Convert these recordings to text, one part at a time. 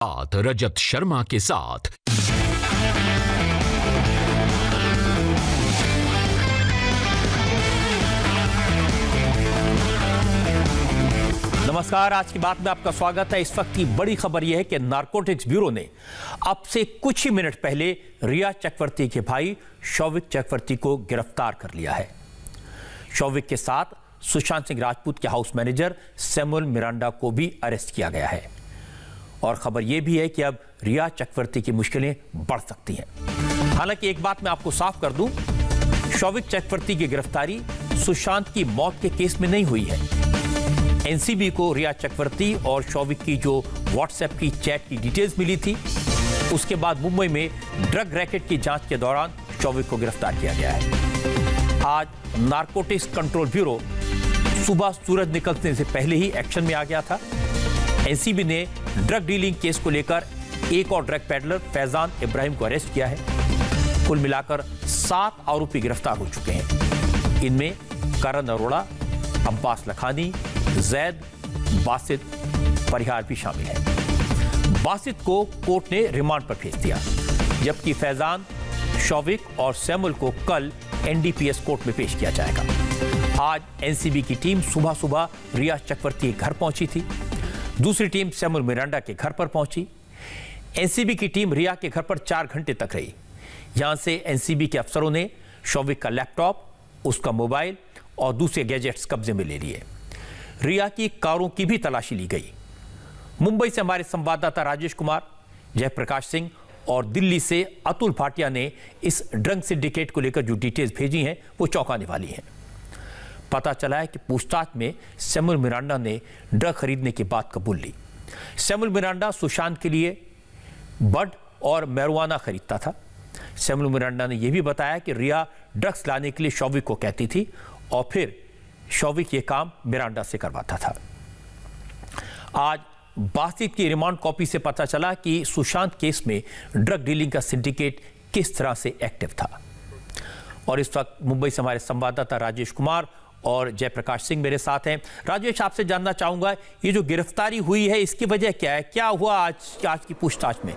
रजत शर्मा के साथ। नमस्कार, आज की बात में आपका स्वागत है। इस वक्त की बड़ी खबर यह है कि नारकोटिक्स ब्यूरो ने अब से कुछ ही मिनट पहले रिया चक्रवर्ती के भाई शौविक चक्रवर्ती को गिरफ्तार कर लिया है। शौविक के साथ सुशांत सिंह राजपूत के हाउस मैनेजर सैमुअल मिरांडा को भी अरेस्ट किया गया है। और खबर यह भी है कि अब रिया चक्रवर्ती की मुश्किलें बढ़ सकती हैं। हालांकि एक बात मैं आपको साफ कर दूं, शौविक चक्रवर्ती की गिरफ्तारी सुशांत की मौत के केस में नहीं हुई है। एनसीबी को रिया चक्रवर्ती और शौविक की जो व्हाट्सएप की चैट की डिटेल्स मिली थी, उसके बाद मुंबई में ड्रग रैकेट की जांच के दौरान शौविक को गिरफ्तार किया गया है। आज नारकोटिक्स कंट्रोल ब्यूरो सुबह सूरज निकलने से पहले ही एक्शन में आ गया था। एनसीबी ने ड्रग डीलिंग केस को लेकर एक और ड्रग पेडलर फैजान इब्राहिम को अरेस्ट किया है। कुल मिलाकर 7 आरोपी गिरफ्तार हो चुके हैं। इनमें करण अरोड़ा, अब्बास लखानी, जैद, बासित परिहार भी शामिल है। बासित को कोर्ट ने रिमांड पर भेज दिया, जबकि फैजान, शौविक और सैमुअल को कल एनडीपीएस कोर्ट में पेश किया जाएगा। आज एनसीबी की टीम सुबह सुबह रिया चक्रवर्ती के घर पहुंची थी। दूसरी टीम सैमुअल मिरांडा के घर पर पहुंची। एनसीबी की टीम रिया के घर पर 4 घंटे तक रही। यहां से एनसीबी के अफसरों ने शौविक का लैपटॉप, उसका मोबाइल और दूसरे गैजेट्स कब्जे में ले लिए। रिया की कारों की भी तलाशी ली गई। मुंबई से हमारे संवाददाता राजेश कुमार, जयप्रकाश सिंह और दिल्ली से अतुल भाटिया ने इस ड्रग सिंडिकेट को लेकर जो डिटेल्स भेजी हैं वो चौंकाने वाली हैं। पता चला है कि पूछताछ में सैमुअल मिरांडा ने ड्रग खरीदने की बात कबूल ली। सैमुअल मिरांडा सुशांत के लिए बड और मैरुआना खरीदता था। सैमुअल मिरांडा ने यह भी बताया कि रिया ड्रग्स लाने के लिए शौविक को कहती थी और फिर शौविक ये काम मिरांडा से करवाता था। आज बासित की रिमांड कॉपी से पता चला कि सुशांत केस में ड्रग डीलिंग का सिंडिकेट किस तरह से एक्टिव था। और इस वक्त मुंबई से हमारे संवाददाता राजेश कुमार और जयप्रकाश सिंह मेरे साथ हैं। राजेश, आपसे जानना चाहूंगा, ये जो गिरफ्तारी हुई है इसकी वजह क्या है? क्या हुआ आज की पूछताछ में?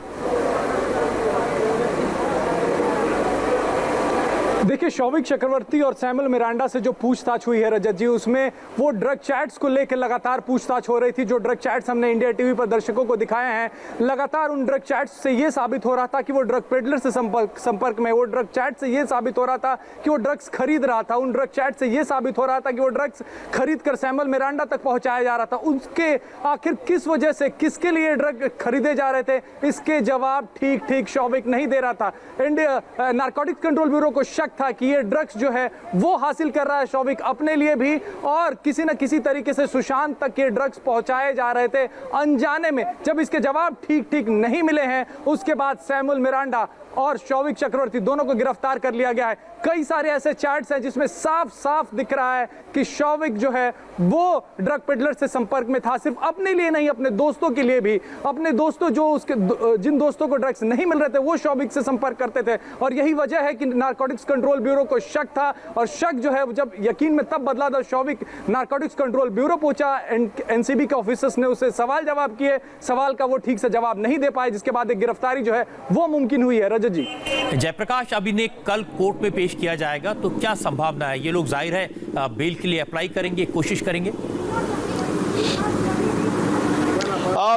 देखिए, शौविक चक्रवर्ती और सैमुअल मिरांडा से जो पूछताछ हुई है रजत जी, उसमें वो ड्रग चैट्स को लेकर लगातार पूछताछ हो रही थी। जो ड्रग चैट्स हमने इंडिया टीवी पर दर्शकों को दिखाए हैं, लगातार उन ड्रग चैट्स से ये साबित हो रहा था कि वो ड्रग पेडलर से संपर्क में। वो ड्रग चैट से ये साबित हो रहा था कि वो ड्रग्स खरीद रहा था। उन ड्रग चैट से ये साबित हो रहा था कि वो ड्रग्स खरीद कर सैमुअल मिरांडा तक पहुंचाया जा रहा था। उसके आखिर किस वजह से, किसके लिए ड्रग खरीदे जा रहे थे, इसके जवाब ठीक शौविक नहीं दे रहा था। इंडिया नारकोटिक्स कंट्रोल ब्यूरो को शक था कि ये ड्रग्स जो है वो हासिल कर रहा है शौविक अपने लिए भी, और किसी न किसी तरीके से सुशांत तक ये ड्रग्स पहुंचाए जा रहे थे अनजाने में। जब इसके जवाब ठीक नहीं मिले हैं, उसके बाद सैमुअल मिरांडा और शौविक चक्रवर्ती दोनों को गिरफ्तार कर लिया गया है। कई सारे ऐसे चैट्स हैं जिसमें साफ दिख रहा है कि शौविक जो है वो ड्रग पेडलर से संपर्क में था, सिर्फ अपने लिए नहीं, अपने दोस्तों के लिए भी। अपने दोस्तों जो उसके जिन दोस्तों को ड्रग्स नहीं मिल रहे थे वो शौविक से संपर्क करते थे। और यही वजह है कि नारकोटिक्स कंट्रोल ब्यूरो को शक था, और शक जो है जब यकीन में तब बदला जब शौविक नारकोटिक्स कंट्रोल ब्यूरो पहुंचा। एनसीबी के ऑफिसर्स ने उसे सवाल जवाब किए, सवाल का वो ठीक से जवाब नहीं दे पाए, जिसके बाद एक गिरफ्तारी जो है वो मुमकिन हुई है। रजत जी। जयप्रकाश, अब इन्हें कल कोर्ट में पेश किया जाएगा, तो क्या संभावना है? ये लोग जाहिर है बेल के लिए अप्लाई करेंगे, कोशिश करेंगे?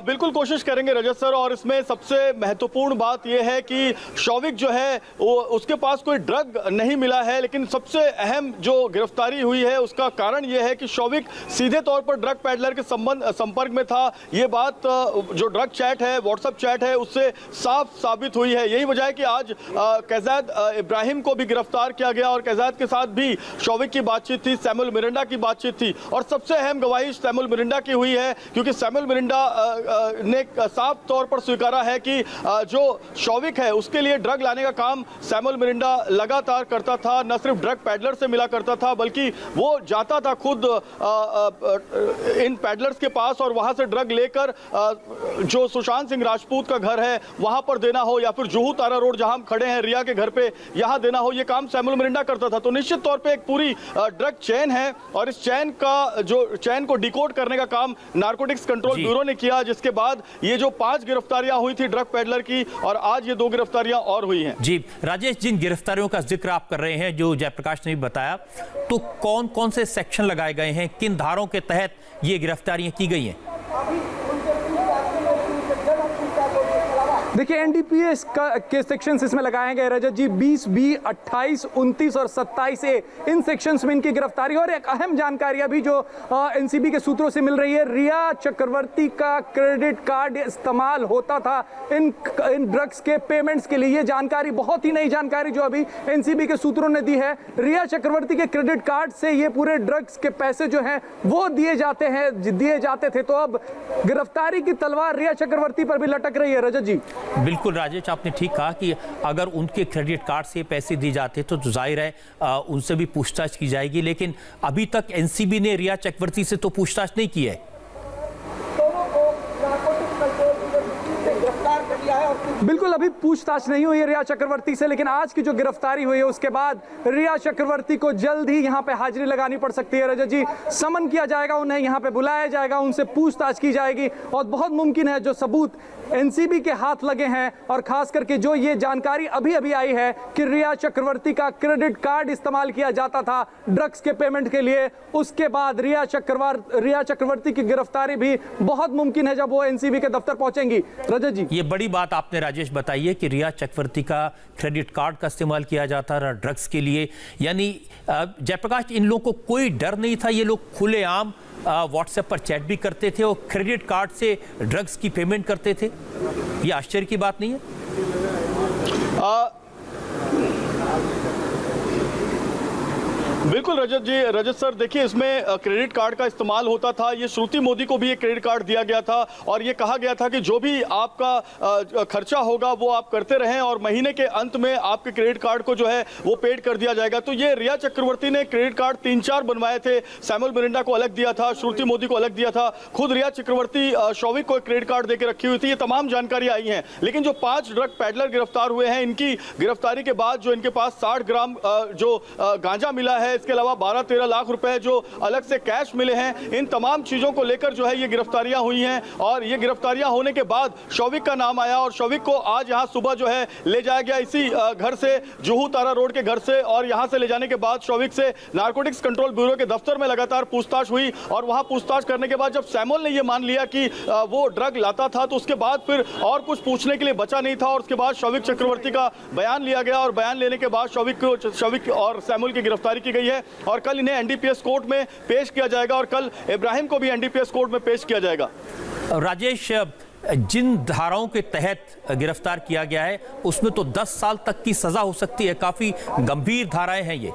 बिल्कुल कोशिश करेंगे रजत सर, और इसमें सबसे महत्वपूर्ण बात यह है कि शौविक जो है वो उसके पास कोई ड्रग नहीं मिला है, लेकिन सबसे अहम जो गिरफ्तारी हुई है उसका कारण यह है कि शौविक सीधे तौर पर ड्रग पैडलर के संपर्क में था। ये बात जो ड्रग चैट है, व्हाट्सएप चैट है, उससे साफ साबित हुई है। यही वजह है कि आज कैजाद इब्राहिम को भी गिरफ्तार किया गया, और कैजाद के साथ भी शौविक की बातचीत थी, सैमुअल मिरांडा की बातचीत थी, और सबसे अहम गवाही सैमुअल मिरांडा की हुई है, क्योंकि सैमुअल मिरांडा ने साफ तौर पर स्वीकारा है कि जो शौविक है उसके लिए ड्रग लाने का काम सैमुअल मिरांडा लगातार करता था। न सिर्फ ड्रग पैडलर से मिला करता था, बल्कि वो जाता था खुद इन पैडलर्स के पास, और वहां से ड्रग लेकर जो सुशांत सिंह राजपूत का घर है वहां पर देना हो, या फिर जुहू तारा रोड जहां हम खड़े हैं रिया के घर पे, यहां देना हो, ये काम सैमुअल मिरांडा करता था। तो निश्चित तौर पे एक पूरी ड्रग चेन है, और इस चेन को डिकोड करने का काम नारकोटिक्स कंट्रोल ब्यूरो ने किया, जिसके बाद ये जो 5 गिरफ्तारियां हुई थी ड्रग पेडलर की, और आज ये 2 गिरफ्तारियां और हुई हैं। जी राजेश, जिन गिरफ्तारियों का जिक्र आप कर रहे हैं, जो जयप्रकाश ने भी बताया, तो कौन कौन से सेक्शन लगाए गए हैं, किन धाराओं के तहत ये गिरफ्तारियां की गई हैं? देखिए एनडीपीएस के सेक्शंस इसमें लगाए गए रजत जी, 20B, 28, 29 और 27A, इन सेक्शंस में इनकी गिरफ्तारी। और एक अहम जानकारी अभी जो एनसीबी के सूत्रों से मिल रही है, रिया चक्रवर्ती का क्रेडिट कार्ड इस्तेमाल होता था इन ड्रग्स के पेमेंट्स के लिए। ये जानकारी बहुत ही नई जानकारी जो अभी एनसीबी के सूत्रों ने दी है। रिया चक्रवर्ती के क्रेडिट कार्ड से ये पूरे ड्रग्स के पैसे जो हैं वो दिए जाते थे। तो अब गिरफ्तारी की तलवार रिया चक्रवर्ती पर भी लटक रही है रजत जी। बिल्कुल राजेश, आपने ठीक कहा कि अगर उनके क्रेडिट कार्ड से पैसे दिए जाते तो जाहिर है उनसे भी पूछताछ की जाएगी, लेकिन अभी तक एनसीबी ने रिया चक्रवर्ती से तो पूछताछ नहीं की है। बिल्कुल अभी पूछताछ नहीं हुई है रिया चक्रवर्ती से, लेकिन आज की जो गिरफ्तारी हुई है उसके बाद रिया चक्रवर्ती को जल्द ही यहां पे हाजिरी लगानी पड़ सकती है रजत जी। समन किया जाएगा, उन्हें यहां पे बुलाया जाएगा, उनसे पूछताछ की जाएगी और बहुत मुमकिन है जो सबूत एनसीबी के हाथ लगे हैं और खास करके जो ये जानकारी अभी अभी आई है कि रिया चक्रवर्ती का क्रेडिट कार्ड इस्तेमाल किया जाता था ड्रग्स के पेमेंट के लिए, उसके बाद रिया चक्रवर्ती की गिरफ्तारी भी बहुत मुमकिन है जब वो एनसीबी के दफ्तर पहुंचेंगी रजत जी। ये बड़ी बात आपने राजेश बताई है कि रिया चक्रवर्ती का क्रेडिट कार्ड का इस्तेमाल किया जाता रहा ड्रग्स के लिए, यानी जयप्रकाश, इन लोगों को कोई डर नहीं था, ये लोग खुलेआम व्हाट्सएप पर चैट भी करते थे और क्रेडिट कार्ड से ड्रग्स की पेमेंट करते थे। ये आश्चर्य की बात नहीं है? बिल्कुल रजत सर, देखिए इसमें क्रेडिट कार्ड का इस्तेमाल होता था। ये श्रुति मोदी को भी एक क्रेडिट कार्ड दिया गया था और ये कहा गया था कि जो भी आपका खर्चा होगा वो आप करते रहें और महीने के अंत में आपके क्रेडिट कार्ड को जो है वो पेड कर दिया जाएगा। तो ये रिया चक्रवर्ती ने क्रेडिट कार्ड 3-4 बनवाए थे। सैमुअल मिरांडा को अलग दिया था, श्रुति मोदी को अलग दिया था, खुद रिया चक्रवर्ती शौविक को एक क्रेडिट कार्ड देकर रखी हुई थी। ये तमाम जानकारी आई है। लेकिन जो 5 ड्रग पैडलर गिरफ्तार हुए हैं, इनकी गिरफ्तारी के बाद जो इनके पास 60 ग्राम जो गांजा मिला है, इसके अलावा 12-13 लाख रुपए जो अलग से कैश मिले हैं, इन तमाम चीजों को लेकर जो है ये गिरफ्तारियां हुई हैं। और ये गिरफ्तारियां होने के बाद शौविक का नाम आया और शौविक को आज यहां सुबह जो है ले जाया गया इसी घर से, जुहू तारा रोड के घर से, और यहां से ले जाने के बाद शौविक से नारकोटिक्स कंट्रोल ब्यूरो के दफ्तर में लगातार पूछताछ हुई। और वहां पूछताछ करने के बाद जब सैमुअल ने यह मान लिया कि वो ड्रग लाता था, तो उसके बाद फिर और कुछ पूछने के लिए बचा नहीं था और उसके बाद शौविक चक्रवर्ती का बयान लिया गया और बयान लेने के बाद शौविक और सैमुअल की गिरफ्तारी की गई है और कल इन्हें एनडीपीएस कोर्ट में पेश किया जाएगा और कल इब्राहिम को भी एनडीपीएस कोर्ट में पेश किया जाएगा। राजेश, जिन धाराओं के तहत गिरफ्तार किया गया है उसमें तो 10 साल तक की सजा हो सकती है, काफी गंभीर धाराएं हैं ये।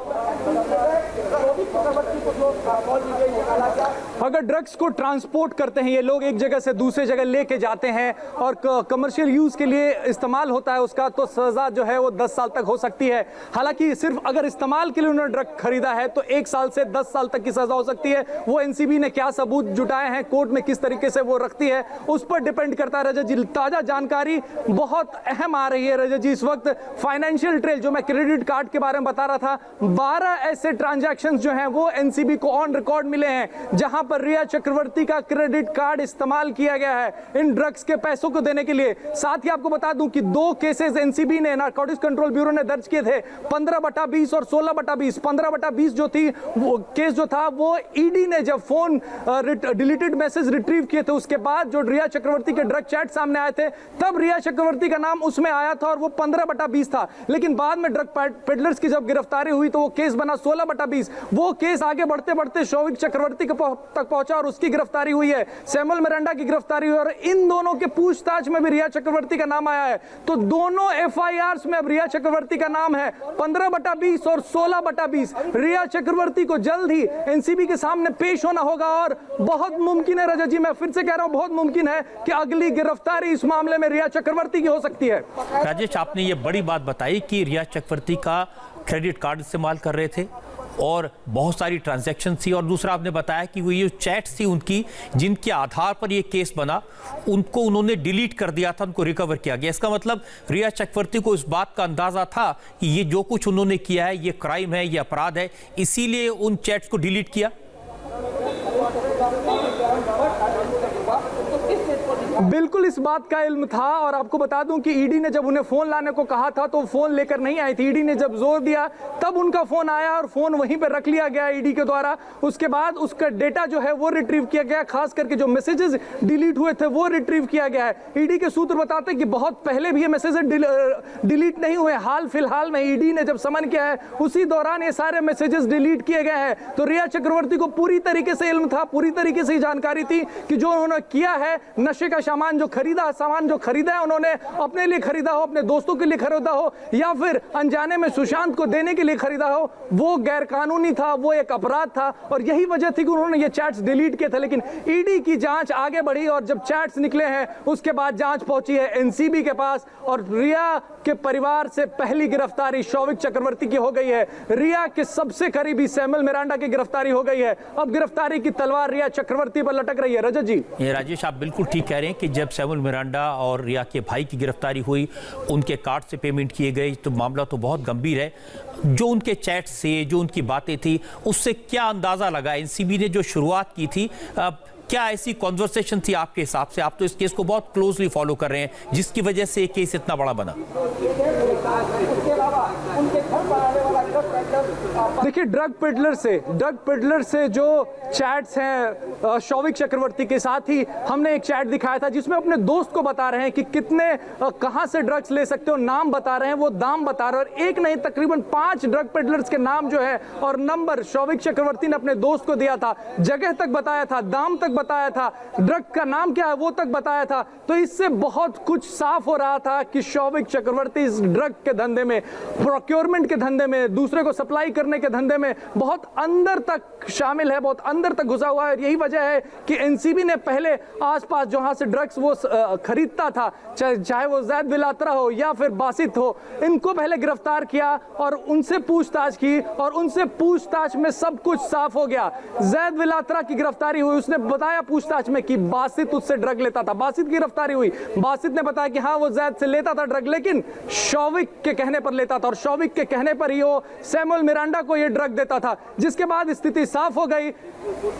अगर ड्रग्स को ट्रांसपोर्ट करते हैं ये लोग, एक जगह से दूसरे जगह लेके जाते हैं और कमर्शियल यूज के लिए इस्तेमाल होता है उसका, तो सजा जो है वो 10 साल तक हो सकती है। हालांकि सिर्फ अगर इस्तेमाल के लिए उन्होंने ड्रग खरीदा है तो 1 साल से 10 साल तक की सजा हो सकती है। वो एनसीबी ने क्या सबूत जुटाए हैं, कोर्ट में किस तरीके से वो रखती है, उस पर डिपेंड करता है रजत जी। ताजा जानकारी बहुत अहम आ रही है रजत जी इस वक्त। फाइनेंशियल ट्रेल जो मैं क्रेडिट कार्ड के बारे में बता रहा था, 12 ऐसे ट्रांजैक्शन जो हैं वो एनसीबी को ऑन रिकॉर्ड मिले हैं जहां पर रिया चक्रवर्ती का क्रेडिट कार्ड इस्तेमाल किया गया है इन ड्रग्स के पैसों को देने के लिए। साथ ही आपको बता दूं कि 2 केसेस एनसीबी ने, नारकोटिक्स कंट्रोल ब्यूरो ने दर्ज किए थे, 15/20 और 16/20। 15/20 जो थी वो केस जो था वो ईडी ने जब फोन डिलीटेड मैसेज रिट्रीव किए थे उसके बाद जो रिया चक्रवर्ती के ड्रग चैट सामने आए थे, तब रिया चक्रवर्ती का नाम उसमें आया था और वो 15/20 था। लेकिन बाद में ड्रग पेडलर्स की जब गिरफ्तारी हुई तो वो केस बना 16/20। वो केस आगे बढ़ते बढ़ते शौविक चक्रवर्ती तक पहुंचा और उसकी गिरफ्तारी हुई है। सैमुअल मिरांडा की गिरफ्तारी हुई और इन दोनों के पूछताछ में भी रिया चक्रवर्ती का नाम आया है। तो दोनों एफआईआर्स में अब रिया चक्रवर्ती का नाम है, 15/20 और 16/20। रिया चक्रवर्ती को जल्द ही एनसीबी के सामने पेश होना होगा और बहुत मुमकिन है रजत जी, मैं फिर से कह रहा हूं, बहुत मुमकिन है कि अगली गिरफ्तारी इस मामले में रिया चक्रवर्ती की हो सकती है। राजेश, आपने ये बड़ी बात बताई कि रिया चक्रवर्ती का क्रेडिट कार्ड इस्तेमाल कर रहे थे और बहुत सारी ट्रांजैक्शन थी, और दूसरा आपने बताया कि वो ये चैट्स थी उनकी जिनके आधार पर ये केस बना, उनको उन्होंने डिलीट कर दिया था, उनको रिकवर किया गया। इसका मतलब रिया चक्रवर्ती को इस बात का अंदाजा था कि ये जो कुछ उन्होंने किया है ये क्राइम है, ये अपराध है, इसीलिए उन चैट्स को डिलीट किया। बिल्कुल इस बात का इल्म था और आपको बता दूं कि ईडी ने जब उन्हें फोन लाने को कहा था तो फोन लेकर नहीं आई थी। ईडी ने जब जोर दिया तब उनका फोन आया और फोन वहीं पर रख लिया गया ईडी के द्वारा। उसके बाद उसका डेटा जो है वो रिट्रीव किया गया, खास करके जो मैसेजेस डिलीट हुए थे वो रिट्रीव किया गया है। ईडी के सूत्र बताते हैं कि बहुत पहले भी ये मैसेजेस डिलीट नहीं हुए, हाल फिलहाल में ईडी ने जब समन किया है उसी दौरान ये सारे मैसेजेस डिलीट किए गए हैं। तो रिया चक्रवर्ती को पूरी तरीके से इल्म था, पूरी तरीके से जानकारी थी कि जो उन्होंने किया है, नशे का सामान जो खरीदा है उन्होंने अपने लिए खरीदा हो, अपने दोस्तों के लिए खरीदा हो या फिर अनजाने में सुशांत को देने के लिए खरीदा हो, वो गैर कानूनी था, वो एक अपराध था और यही वजह थी कि उन्होंने ये चैट्स डिलीट किए थे। लेकिन ईडी की जांच आगे बढ़ी और जब चैट्स निकले हैं उसके बाद जांच पहुंची है एनसीबी के पास और रिया के परिवार से पहली गिरफ्तारी शौविक चक्रवर्ती की हो गई है। रिया के सबसे करीबी सैमुअल मिरांडा की गिरफ्तारी हो गई है। अब गिरफ्तारी की तलवार रिया चक्रवर्ती पर लटक रही है। रजत जी, ये राजेश आप बिल्कुल ठीक कह रहे हैं कि जब सैमुअल मिरांडा और रिया के भाई की गिरफ्तारी हुई, उनके कार्ड से पेमेंट किए गए, तो मामला तो बहुत गंभीर है। जो उनके चैट से जो उनकी बातें थी उससे क्या अंदाजा लगा? एनसीबी ने जो शुरुआत की थी, क्या ऐसी कॉन्वर्सेशन थी आपके हिसाब से? आप तो इस केस को बहुत क्लोजली फॉलो कर रहे हैं जिसकी वजह से ये केस इतना बड़ा बना। देखिए, ड्रग पेडलर से जो चैट्स हैं शौविक चक्रवर्ती के साथ ही हमने एक चैट दिखाया था जिसमें अपने दोस्त को बता रहे हैं कि कितने कहां से ड्रग्स ले सकते हो, नाम बता रहे हैं, वो दाम बता रहे हैं और एक नहीं तकरीबन 5 ड्रग पेडलर्स के नाम जो है और नंबर शौविक चक्रवर्ती ने अपने दोस्त को दिया था, जगह तक बताया था, दाम तक बताया था, ड्रग का नाम क्या है वो तक बताया था। तो इससे बहुत कुछ साफ हो रहा था कि शौविक चक्रवर्ती इस ड्रग के धंधे में, प्रोक्योरमेंट के धंधे में, दूसरे को सप्लाई करने के धंधे में बहुत अंदर तक शामिल है, बहुत अंदर तक घुसा हुआ है। यही वजह है कि एनसीबी ने पहले आसपास जहां से ड्रग्स वो खरीदता था, चाहे वो जैद विलात्रा हो या फिर बासित हो, इनको पहले गिरफ्तार किया और उनसे पूछताछ की और उनसे पूछताछ में सब कुछ साफ हो गया। जैद विलात्रा की गिरफ्तारी हुई, उसने बताया पूछताछ में कि बासित उससे ड्रग लेता था। बासित की गिरफ्तारी हुई, बासित ने बताया कि हाँ वो जैद से लेता था ड्रग, लेकिन शौविक के कहने पर लेता था और शौविक के कहने पर ही वो सैमुअल मिरांडा को ये ड्रग देता था। जिसके बाद स्थिति साफ हो गई।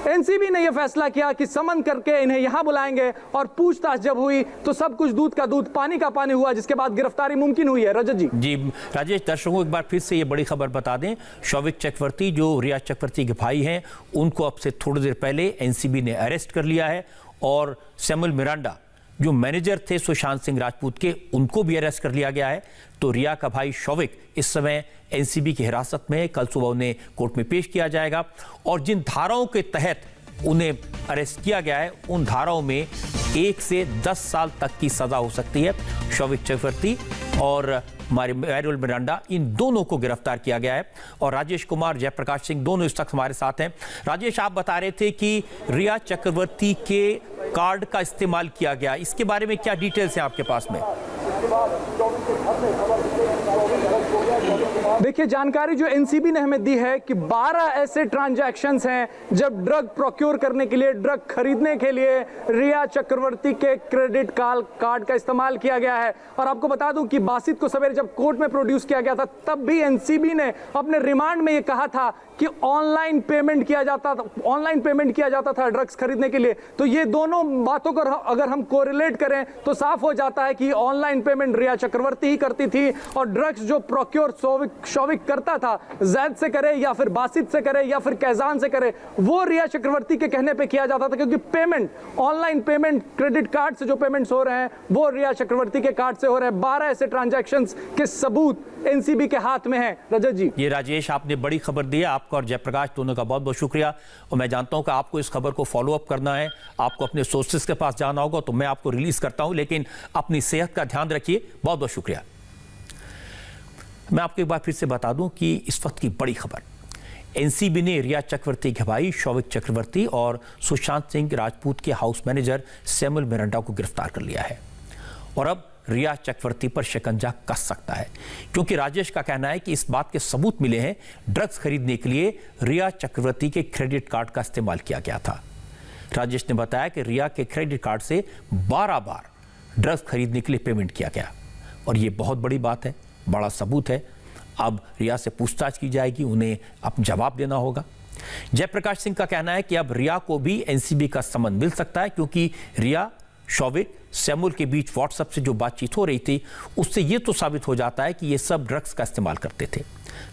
एनसीबी ने यह फैसला किया कि समन करके इन्हें यहां बुलाएंगे और पूछताछ जब हुई तो सब कुछ दूध का दूध पानी का पानी हुआ, जिसके बाद गिरफ्तारी मुमकिन हुई है। रजत जी, राजेश, दर्शकों को एक बार फिर से ये बड़ी खबर बता दें। शौविक चक्रवर्ती जो रिया चक्रवर्ती के भाई हैं, उनको अब से थोड़ी देर पहले एनसीबी ने अरेस्ट कर लिया है और सैमुअल मिरांडा जो मैनेजर थे सुशांत सिंह राजपूत के, उनको भी अरेस्ट कर लिया गया है। तो रिया का भाई शौविक इस समय एनसीबी की हिरासत में, कल सुबह उन्हें कोर्ट में पेश किया जाएगा और जिन धाराओं के तहत उन्हें अरेस्ट किया गया है उन धाराओं में 1 से 10 साल तक की सजा हो सकती है। शौविक चक्रवर्ती और सैमुअल मिरांडा, इन दोनों को गिरफ्तार किया गया है और राजेश कुमार, जयप्रकाश सिंह दोनों इस वक्त हमारे साथ हैं। राजेश, आप बता रहे थे कि रिया चक्रवर्ती के कार्ड का इस्तेमाल किया गया, इसके बारे में क्या डिटेल्स हैं आपके पास में? देखिए, जानकारी जो एनसीबी ने हमें दी है कि 12 ऐसे ट्रांजैक्शंस हैं जब ड्रग प्रोक्योर करने के लिए, ड्रग खरीदने के लिए रिया चक्रवर्ती के क्रेडिट कार्ड का इस्तेमाल किया गया है। और आपको बता दूं कि बासित को सवेरे जब कोर्ट में प्रोड्यूस किया गया था तब भी एनसीबी ने अपने रिमांड में यह कहा था कि ऑनलाइन पेमेंट किया जाता था ड्रग्स खरीदने के लिए। तो ये दोनों बातों को अगर हम कोरिलेट करें तो साफ हो जाता है कि ऑनलाइन पेमेंट रिया चक्रवर्ती ही करती थी और ड्रग्स जो प्रोक्योर शौविक करता था, जैद से करे या फिर बासित से करे या फिर कैजान से करे, वो रिया चक्रवर्ती के कहने पे किया जाता था, क्योंकि payment, online payment, credit card से जो पेमेंट्स हो रहे हैं वो रिया चक्रवर्ती के कार्ड से हो रहे हैं। 12 ऐसे ट्रांजैक्शंस के सबूत एनसीबी के हाथ में है। रजत जी, ये राजेश, आपने बड़ी खबर दी है। आपका और जयप्रकाश दोनों का बहुत बहुत शुक्रिया। और मैं जानता हूं कि आपको इस खबर को फॉलो अप करना है, आपको अपने सोर्सेस के पास जाना होगा, तो मैं आपको रिलीज करता हूं, लेकिन अपनी सेहत का ध्यान रखिए। बहुत बहुत शुक्रिया। मैं आपको एक बार फिर से बता दूं कि इस वक्त की बड़ी खबर, एनसीबी ने रिया चक्रवर्ती के भाई शौविक चक्रवर्ती और सुशांत सिंह राजपूत के हाउस मैनेजर सैमुअल मिरांडा को गिरफ्तार कर लिया है और अब रिया चक्रवर्ती पर शिकंजा कस सकता है, क्योंकि राजेश का कहना है कि इस बात के सबूत मिले हैं ड्रग्स खरीदने के लिए रिया चक्रवर्ती के क्रेडिट कार्ड का इस्तेमाल किया गया था। राजेश ने बताया कि रिया के क्रेडिट कार्ड से 12 बार ड्रग्स खरीदने के लिए पेमेंट किया गया और ये बहुत बड़ी बात है, बड़ा सबूत है। अब रिया से पूछताछ की जाएगी, उन्हें अब जवाब देना होगा। जयप्रकाश सिंह का कहना है कि अब रिया को भी एनसीबी का समन मिल सकता है, क्योंकि रिया शौविक सैमुअल के बीच व्हाट्सएप से जो बातचीत हो रही थी उससे यह तो साबित हो जाता है कि ये सब ड्रग्स का इस्तेमाल करते थे,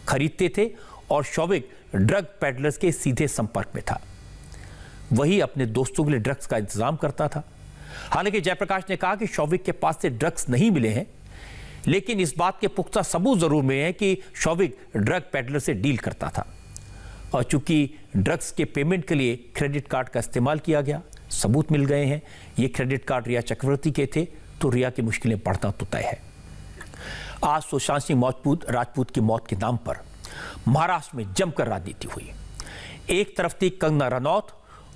खरीदते थे और शौविक ड्रग पेडलर्स के सीधे संपर्क में था। वही अपने दोस्तों के लिए ड्रग्स का इंतजाम करता था। हालांकि जयप्रकाश ने कहा कि शौविक के पास से ड्रग्स नहीं मिले हैं, लेकिन इस बात के पुख्ता सबूत जरूर मिले हैं कि शौविक ड्रग पेडलर से डील करता था। और चूंकि ड्रग्स के पेमेंट के लिए क्रेडिट कार्ड का इस्तेमाल किया गया, सबूत मिल गए हैं, ये क्रेडिट कार्ड रिया चक्रवर्ती के थे, तो रिया की मुश्किलें बढ़ना तो तय है। आज सुशांत सिंह राजपूत की मौत के नाम पर महाराष्ट्र में जमकर राजनीति हुई। एक तरफ थी कंगना रनौत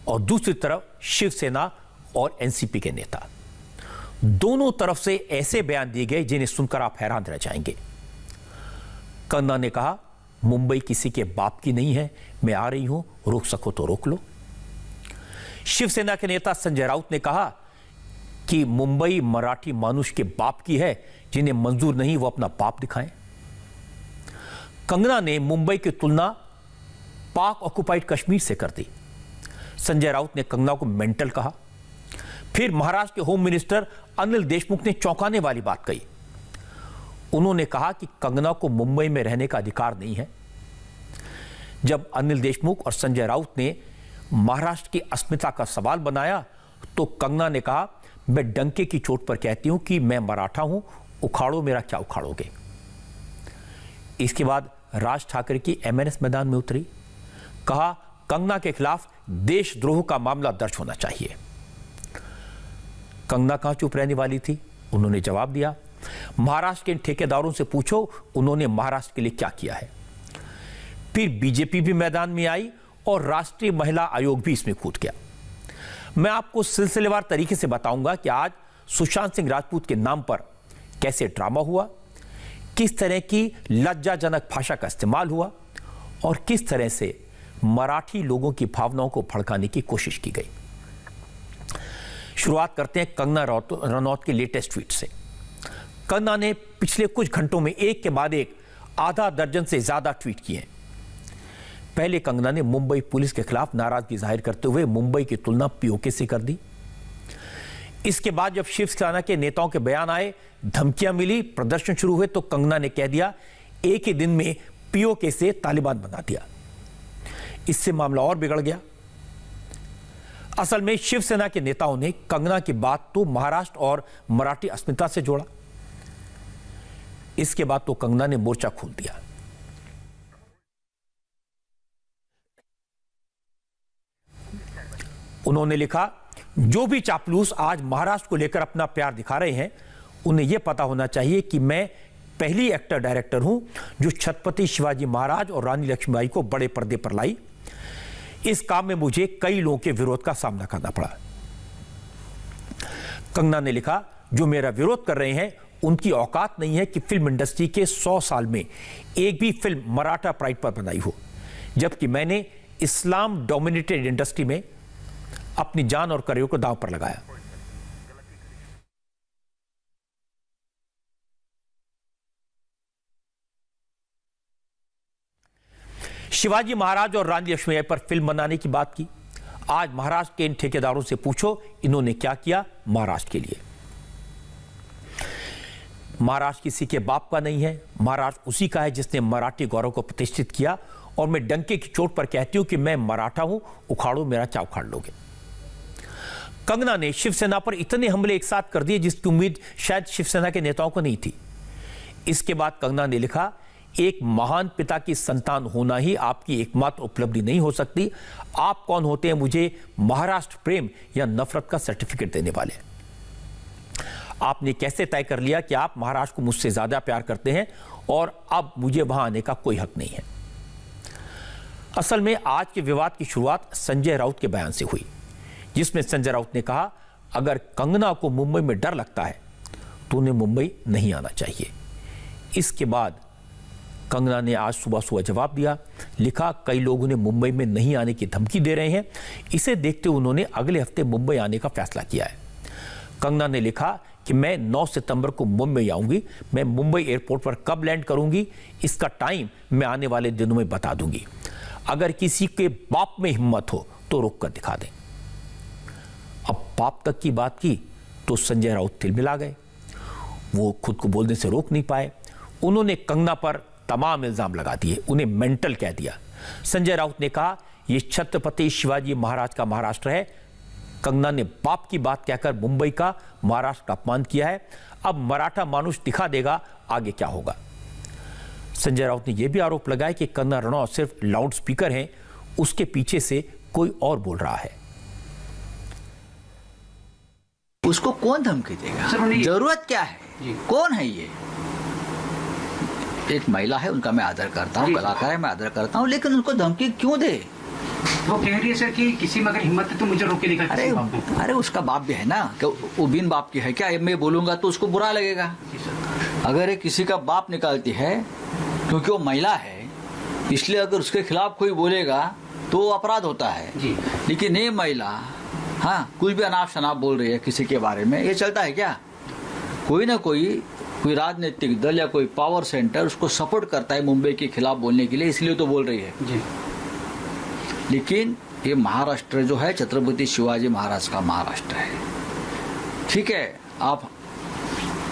और दूसरी तरफ शिवसेना और एनसीपी के नेता। दोनों तरफ से ऐसे बयान दिए गए जिन्हें सुनकर आप हैरान रह जाएंगे। कंगना ने कहा, मुंबई किसी के बाप की नहीं है, मैं आ रही हूं, रोक सको तो रोक लो। शिवसेना के नेता संजय राउत ने कहा कि मुंबई मराठी मानुष के बाप की है, जिन्हें मंजूर नहीं वो अपना बाप दिखाएं। कंगना ने मुंबई की तुलना पाक ऑक्युपाइड कश्मीर से कर दी। संजय राउत ने कंगना को मेंटल कहा। फिर महाराष्ट्र के होम मिनिस्टर अनिल देशमुख ने चौंकाने वाली बात कही। उन्होंने कहा कि कंगना को मुंबई में रहने का अधिकार नहीं है। जब अनिल देशमुख और संजय राउत ने महाराष्ट्र की अस्मिता का सवाल बनाया तो कंगना ने कहा, मैं डंके की चोट पर कहती हूं कि मैं मराठा हूं, उखाड़ो मेरा क्या उखाड़ोगे। इसके बाद राज ठाकरे की एमएनएस मैदान में उतरी, कहा कंगना के खिलाफ देशद्रोह का मामला दर्ज होना चाहिए। कंगना कहां चुप रहने वाली थी, उन्होंने जवाब दिया, महाराष्ट्र के इन ठेकेदारों से पूछो उन्होंने महाराष्ट्र के लिए क्या किया है। फिर बीजेपी भी मैदान में आई और राष्ट्रीय महिला आयोग भी इसमें कूद गया। मैं आपको सिलसिलेवार तरीके से बताऊंगा कि आज सुशांत सिंह राजपूत के नाम पर कैसे ड्रामा हुआ, किस तरह की लज्जाजनक भाषा का इस्तेमाल हुआ और किस तरह से मराठी लोगों की भावनाओं को भड़काने की कोशिश की गई। शुरुआत करते हैं कंगना रनौत के लेटेस्ट ट्वीट से। कंगना ने पिछले कुछ घंटों में एक के बाद एक आधा दर्जन से ज्यादा ट्वीट किए हैं। पहले कंगना ने मुंबई पुलिस के खिलाफ नाराजगी जाहिर करते हुए मुंबई की तुलना पीओके से कर दी। इसके बाद जब शिवसेना के नेताओं के बयान आए, धमकियां मिली, प्रदर्शन शुरू हुए, तो कंगना ने कह दिया एक ही दिन में पीओके से तालिबान बना दिया। इससे मामला और बिगड़ गया। असल में शिवसेना के नेताओं ने कंगना की बात तो महाराष्ट्र और मराठी अस्मिता से जोड़ा। इसके बाद तो कंगना ने मोर्चा खोल दिया। उन्होंने लिखा, जो भी चापलूस आज महाराष्ट्र को लेकर अपना प्यार दिखा रहे हैं, उन्हें यह पता होना चाहिए कि मैं पहली एक्टर डायरेक्टर हूं जो छत्रपति शिवाजी महाराज और रानी लक्ष्मीबाई को बड़े पर्दे पर लाई। इस काम में मुझे कई लोगों के विरोध का सामना करना पड़ा। कंगना ने लिखा, जो मेरा विरोध कर रहे हैं उनकी औकात नहीं है कि फिल्म इंडस्ट्री के 100 साल में एक भी फिल्म मराठा प्राइड पर बनाई हो, जबकि मैंने इस्लाम डोमिनेटेड इंडस्ट्री में अपनी जान और करियर को दांव पर लगाया। शिवाजी महाराज और रानी लक्ष्मीबाई पर फिल्म बनाने की बात की। आज महाराष्ट्र के इन ठेकेदारों से पूछो इन्होंने क्या किया महाराष्ट्र के लिए। महाराष्ट्र किसी के बाप का नहीं है, महाराष्ट्र उसी का है जिसने मराठी गौरव को प्रतिष्ठित किया। और मैं डंके की चोट पर कहती हूं कि मैं मराठा हूं, उखाड़ो मेरा क्या उखाड़ लोगे। कंगना ने शिवसेना पर इतने हमले एक साथ कर दिए जिसकी उम्मीद शायद शिवसेना के नेताओं को नहीं थी। इसके बाद कंगना ने लिखा, एक महान पिता की संतान होना ही आपकी एकमात्र उपलब्धि नहीं हो सकती। आप कौन होते हैं मुझे महाराष्ट्र प्रेम या नफरत का सर्टिफिकेट देने वाले? आपने कैसे तय कर लिया कि आप महाराष्ट्र को मुझसे ज्यादा प्यार करते हैं और अब मुझे वहां आने का कोई हक नहीं है? असल में आज के विवाद की शुरुआत संजय राउत के बयान से हुई, जिसमें संजय राउत ने कहा, अगर कंगना को मुंबई में डर लगता है तो उन्हें मुंबई नहीं आना चाहिए। इसके बाद कंगना ने आज सुबह जवाब दिया, लिखा, कई लोग उन्हें मुंबई में नहीं आने की धमकी दे रहे हैं। इसे देखते हुए उन्होंने अगले हफ्ते मुंबई आने का फैसला किया है। कंगना ने लिखा कि मैं 9 सितंबर को मुंबई आऊंगी। मैं मुंबई एयरपोर्ट पर कब लैंड करूंगी इसका टाइम मैं आने वाले दिनों में बता दूंगी। अगर किसी के बाप में हिम्मत हो तो रोक कर दिखा दें। अब बाप तक की बात की तो संजय राउत तिलमिला गए। वो खुद को बोलने से रोक नहीं पाए। उन्होंने कंगना पर तमाम इल्जाम लगा दिए, उन्हें मेंटल कह दिया। संजय राउत ने कहा यह छत्रपति शिवाजी महाराज का महाराष्ट्र है। कंगना ने बाप की बात कहकर मुंबई का महाराष्ट्र का अपमान किया है। अब मराठा मानुष दिखा देगा आगे क्या होगा। संजय राउत ने यह भी आरोप लगाया कि कंगना रनौत सिर्फ लाउड स्पीकर हैं, उसके पीछे से कोई और बोल रहा है। उसको कौन धमकी देगा? जरूरत क्या है? कौन है ये? एक महिला है, उनका मैं आदर करता हूँ, कलाकार है, मैं आदर करता हूँ, लेकिन उनको धमकी क्यों दे? वो कह रही है सर कि किसी में अगर हिम्मत है तो मुझे रोक के दिखा। अरे उसका बाप भी है ना, वो बिन बाप की है क्या? मैं बोलूंगा तो उसको बुरा लगेगा। अगर ये किसी का बाप निकालती है क्योंकि वो महिला है, इसलिए अगर उसके खिलाफ कोई बोलेगा तो अपराध होता है। लेकिन ये महिला हाँ कुछ भी अनाप शनाप बोल रही है किसी के बारे में, ये चलता है क्या? कोई ना कोई राजनीतिक दल या कोई पावर सेंटर उसको सपोर्ट करता है मुंबई के खिलाफ बोलने के लिए, इसलिए तो बोल रही है। लेकिन ये महाराष्ट्र जो है छत्रपति शिवाजी महाराज का महाराष्ट्र है। ठीक है, आप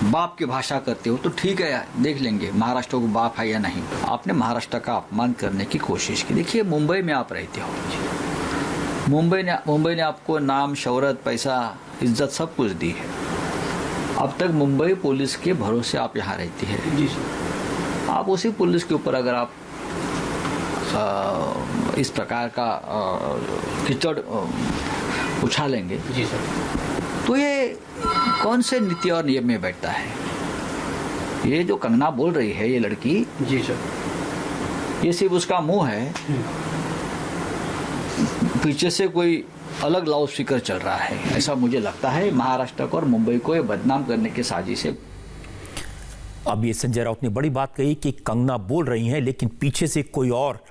बाप की भाषा करते हो तो ठीक है, देख लेंगे महाराष्ट्र को बाप है या नहीं। आपने महाराष्ट्र का अपमान करने की कोशिश की। देखिए मुंबई में आप रहते हो, मुंबई ने आपको नाम, शोहरत, पैसा, इज्जत सब कुछ दी है। अब तक मुंबई पुलिस के भरोसे आप यहाँ रहती है। जी सर। आप उसी पुलिस के ऊपर अगर आप इस प्रकार का कीचड़ उछालेंगे जी सर, तो ये कौन से नीति और नियम में बैठता है? ये जो कंगना बोल रही है ये लड़की जी सर, ये सिर्फ उसका मुंह है, पीछे से कोई अलग लाउड स्पीकर चल रहा है, ऐसा मुझे लगता है। महाराष्ट्र को और मुंबई को ये बदनाम करने की साजिश है। अब ये संजय राउत ने बड़ी बात कही कि कंगना बोल रही हैं लेकिन पीछे से कोई और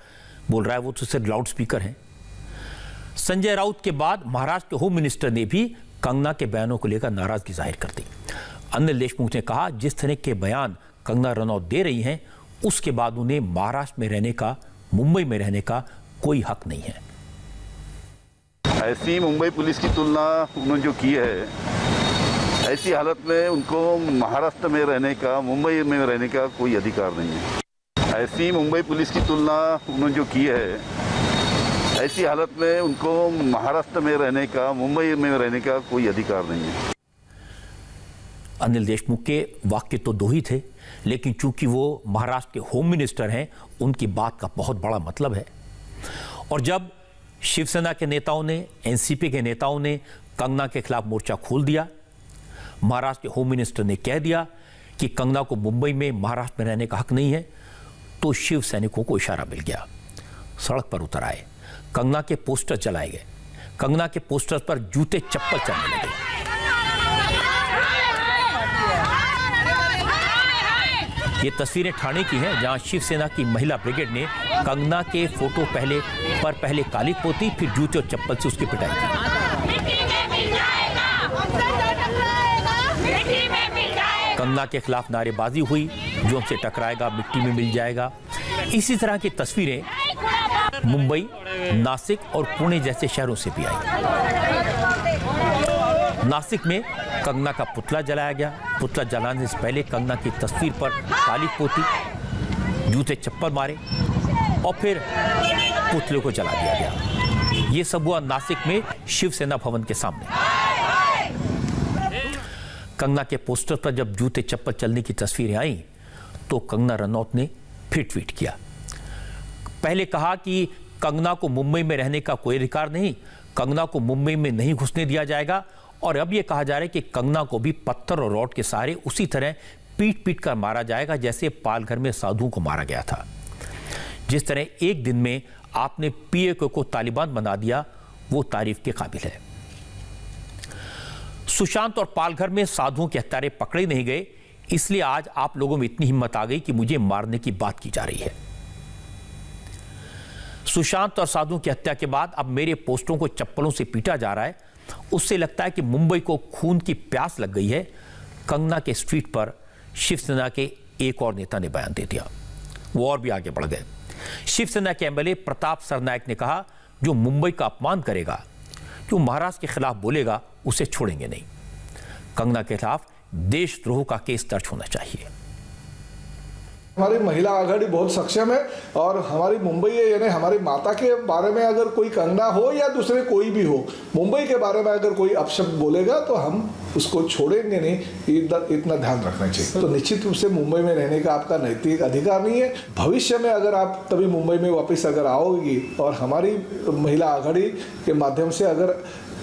बोल रहा है, वो तो सिर्फ लाउड स्पीकर है। संजय राउत के बाद महाराष्ट्र के होम मिनिस्टर ने भी कंगना के बयानों को लेकर नाराजगी जाहिर कर दी। अनिल देशमुख ने कहा जिस तरह के बयान कंगना रनौत दे रही हैं उसके बाद उन्हें महाराष्ट्र में रहने का, मुंबई में रहने का कोई हक नहीं है। ऐसी मुंबई पुलिस की तुलना उन्होंने जो की है, ऐसी हालत में उनको महाराष्ट्र में रहने का, मुंबई में रहने का कोई अधिकार नहीं है। ऐसी मुंबई पुलिस की तुलना उन्होंने जो की है, ऐसी हालत में उनको महाराष्ट्र में रहने का, मुंबई में रहने का कोई अधिकार नहीं है। अनिल देशमुख के वाक्य तो दो ही थे, लेकिन चूंकि वो महाराष्ट्र के होम मिनिस्टर हैं, उनकी बात का बहुत बड़ा मतलब है। और जब शिवसेना के नेताओं ने, एनसीपी के नेताओं ने कंगना के खिलाफ मोर्चा खोल दिया, महाराष्ट्र के होम मिनिस्टर ने कह दिया कि कंगना को मुंबई में, महाराष्ट्र में रहने का हक नहीं है, तो शिव सैनिकों को इशारा मिल गया। सड़क पर उतर आए, कंगना के पोस्टर जलाए गए, कंगना के पोस्टर पर जूते चप्पल चलने लगे। ये तस्वीरें ठाणे की हैं, जहां शिवसेना की महिला ब्रिगेड ने कंगना के फोटो पहले काली पोती, फिर जूते और चप्पल से उसकी पिटाई की। कंगना के खिलाफ नारेबाजी हुई, जो हमसे टकराएगा मिट्टी में मिल जाएगा। इसी तरह की तस्वीरें मुंबई, नासिक और पुणे जैसे शहरों से भी आई। नासिक में कंगना का पुतला जलाया गया। पुतला जलाने से पहले कंगना की तस्वीर पर काली पोती, जूते चप्पल मारे और फिर पुतले को जला दिया गया। यह सब हुआ नासिक में शिवसेना भवन के सामने। कंगना के पोस्टर पर जब जूते चप्पल चलने की तस्वीरें आई तो कंगना रनौत ने फिर ट्वीट किया। पहले कहा कि कंगना को मुंबई में रहने का कोई अधिकार नहीं, कंगना को मुंबई में नहीं घुसने दिया जाएगा, और अब यह कहा जा रहा है कि कंगना को भी पत्थर और रॉड के सहारे उसी तरह पीट पीट कर मारा जाएगा जैसे पालघर में साधुओं को मारा गया था। जिस तरह एक दिन में आपने पीएके को तालिबान बना दिया, वो तारीफ के काबिल है। सुशांत और पालघर में साधुओं के हत्यारे पकड़े नहीं गए, इसलिए आज आप लोगों में इतनी हिम्मत आ गई कि मुझे मारने की बात की जा रही है। सुशांत और साधुओं की हत्या के बाद अब मेरे पोस्टरों को चप्पलों से पीटा जा रहा है, उससे लगता है कि मुंबई को खून की प्यास लग गई है। कंगना के स्ट्रीट पर शिवसेना के एक और नेता ने बयान दे दिया, वो और भी आगे बढ़ गए। शिवसेना के एमएलए प्रताप सरनायक ने कहा, जो मुंबई का अपमान करेगा, जो महाराष्ट्र के खिलाफ बोलेगा, उसे छोड़ेंगे नहीं। कंगना के खिलाफ देशद्रोह का केस दर्ज होना चाहिए। हमारी महिला आघाड़ी बहुत सक्षम है और हमारी मुंबई है, यानी हमारी माता के बारे में अगर कोई कंगना हो या दूसरे कोई भी हो, मुंबई के बारे में अगर कोई अपशब्द बोलेगा तो हम उसको छोड़ेंगे नहीं, इतना ध्यान रखना चाहिए। तो निश्चित रूप से मुंबई में रहने का आपका नैतिक अधिकार नहीं है। भविष्य में अगर आप कभी मुंबई में वापस अगर आओगी और हमारी महिला आघाड़ी के माध्यम से अगर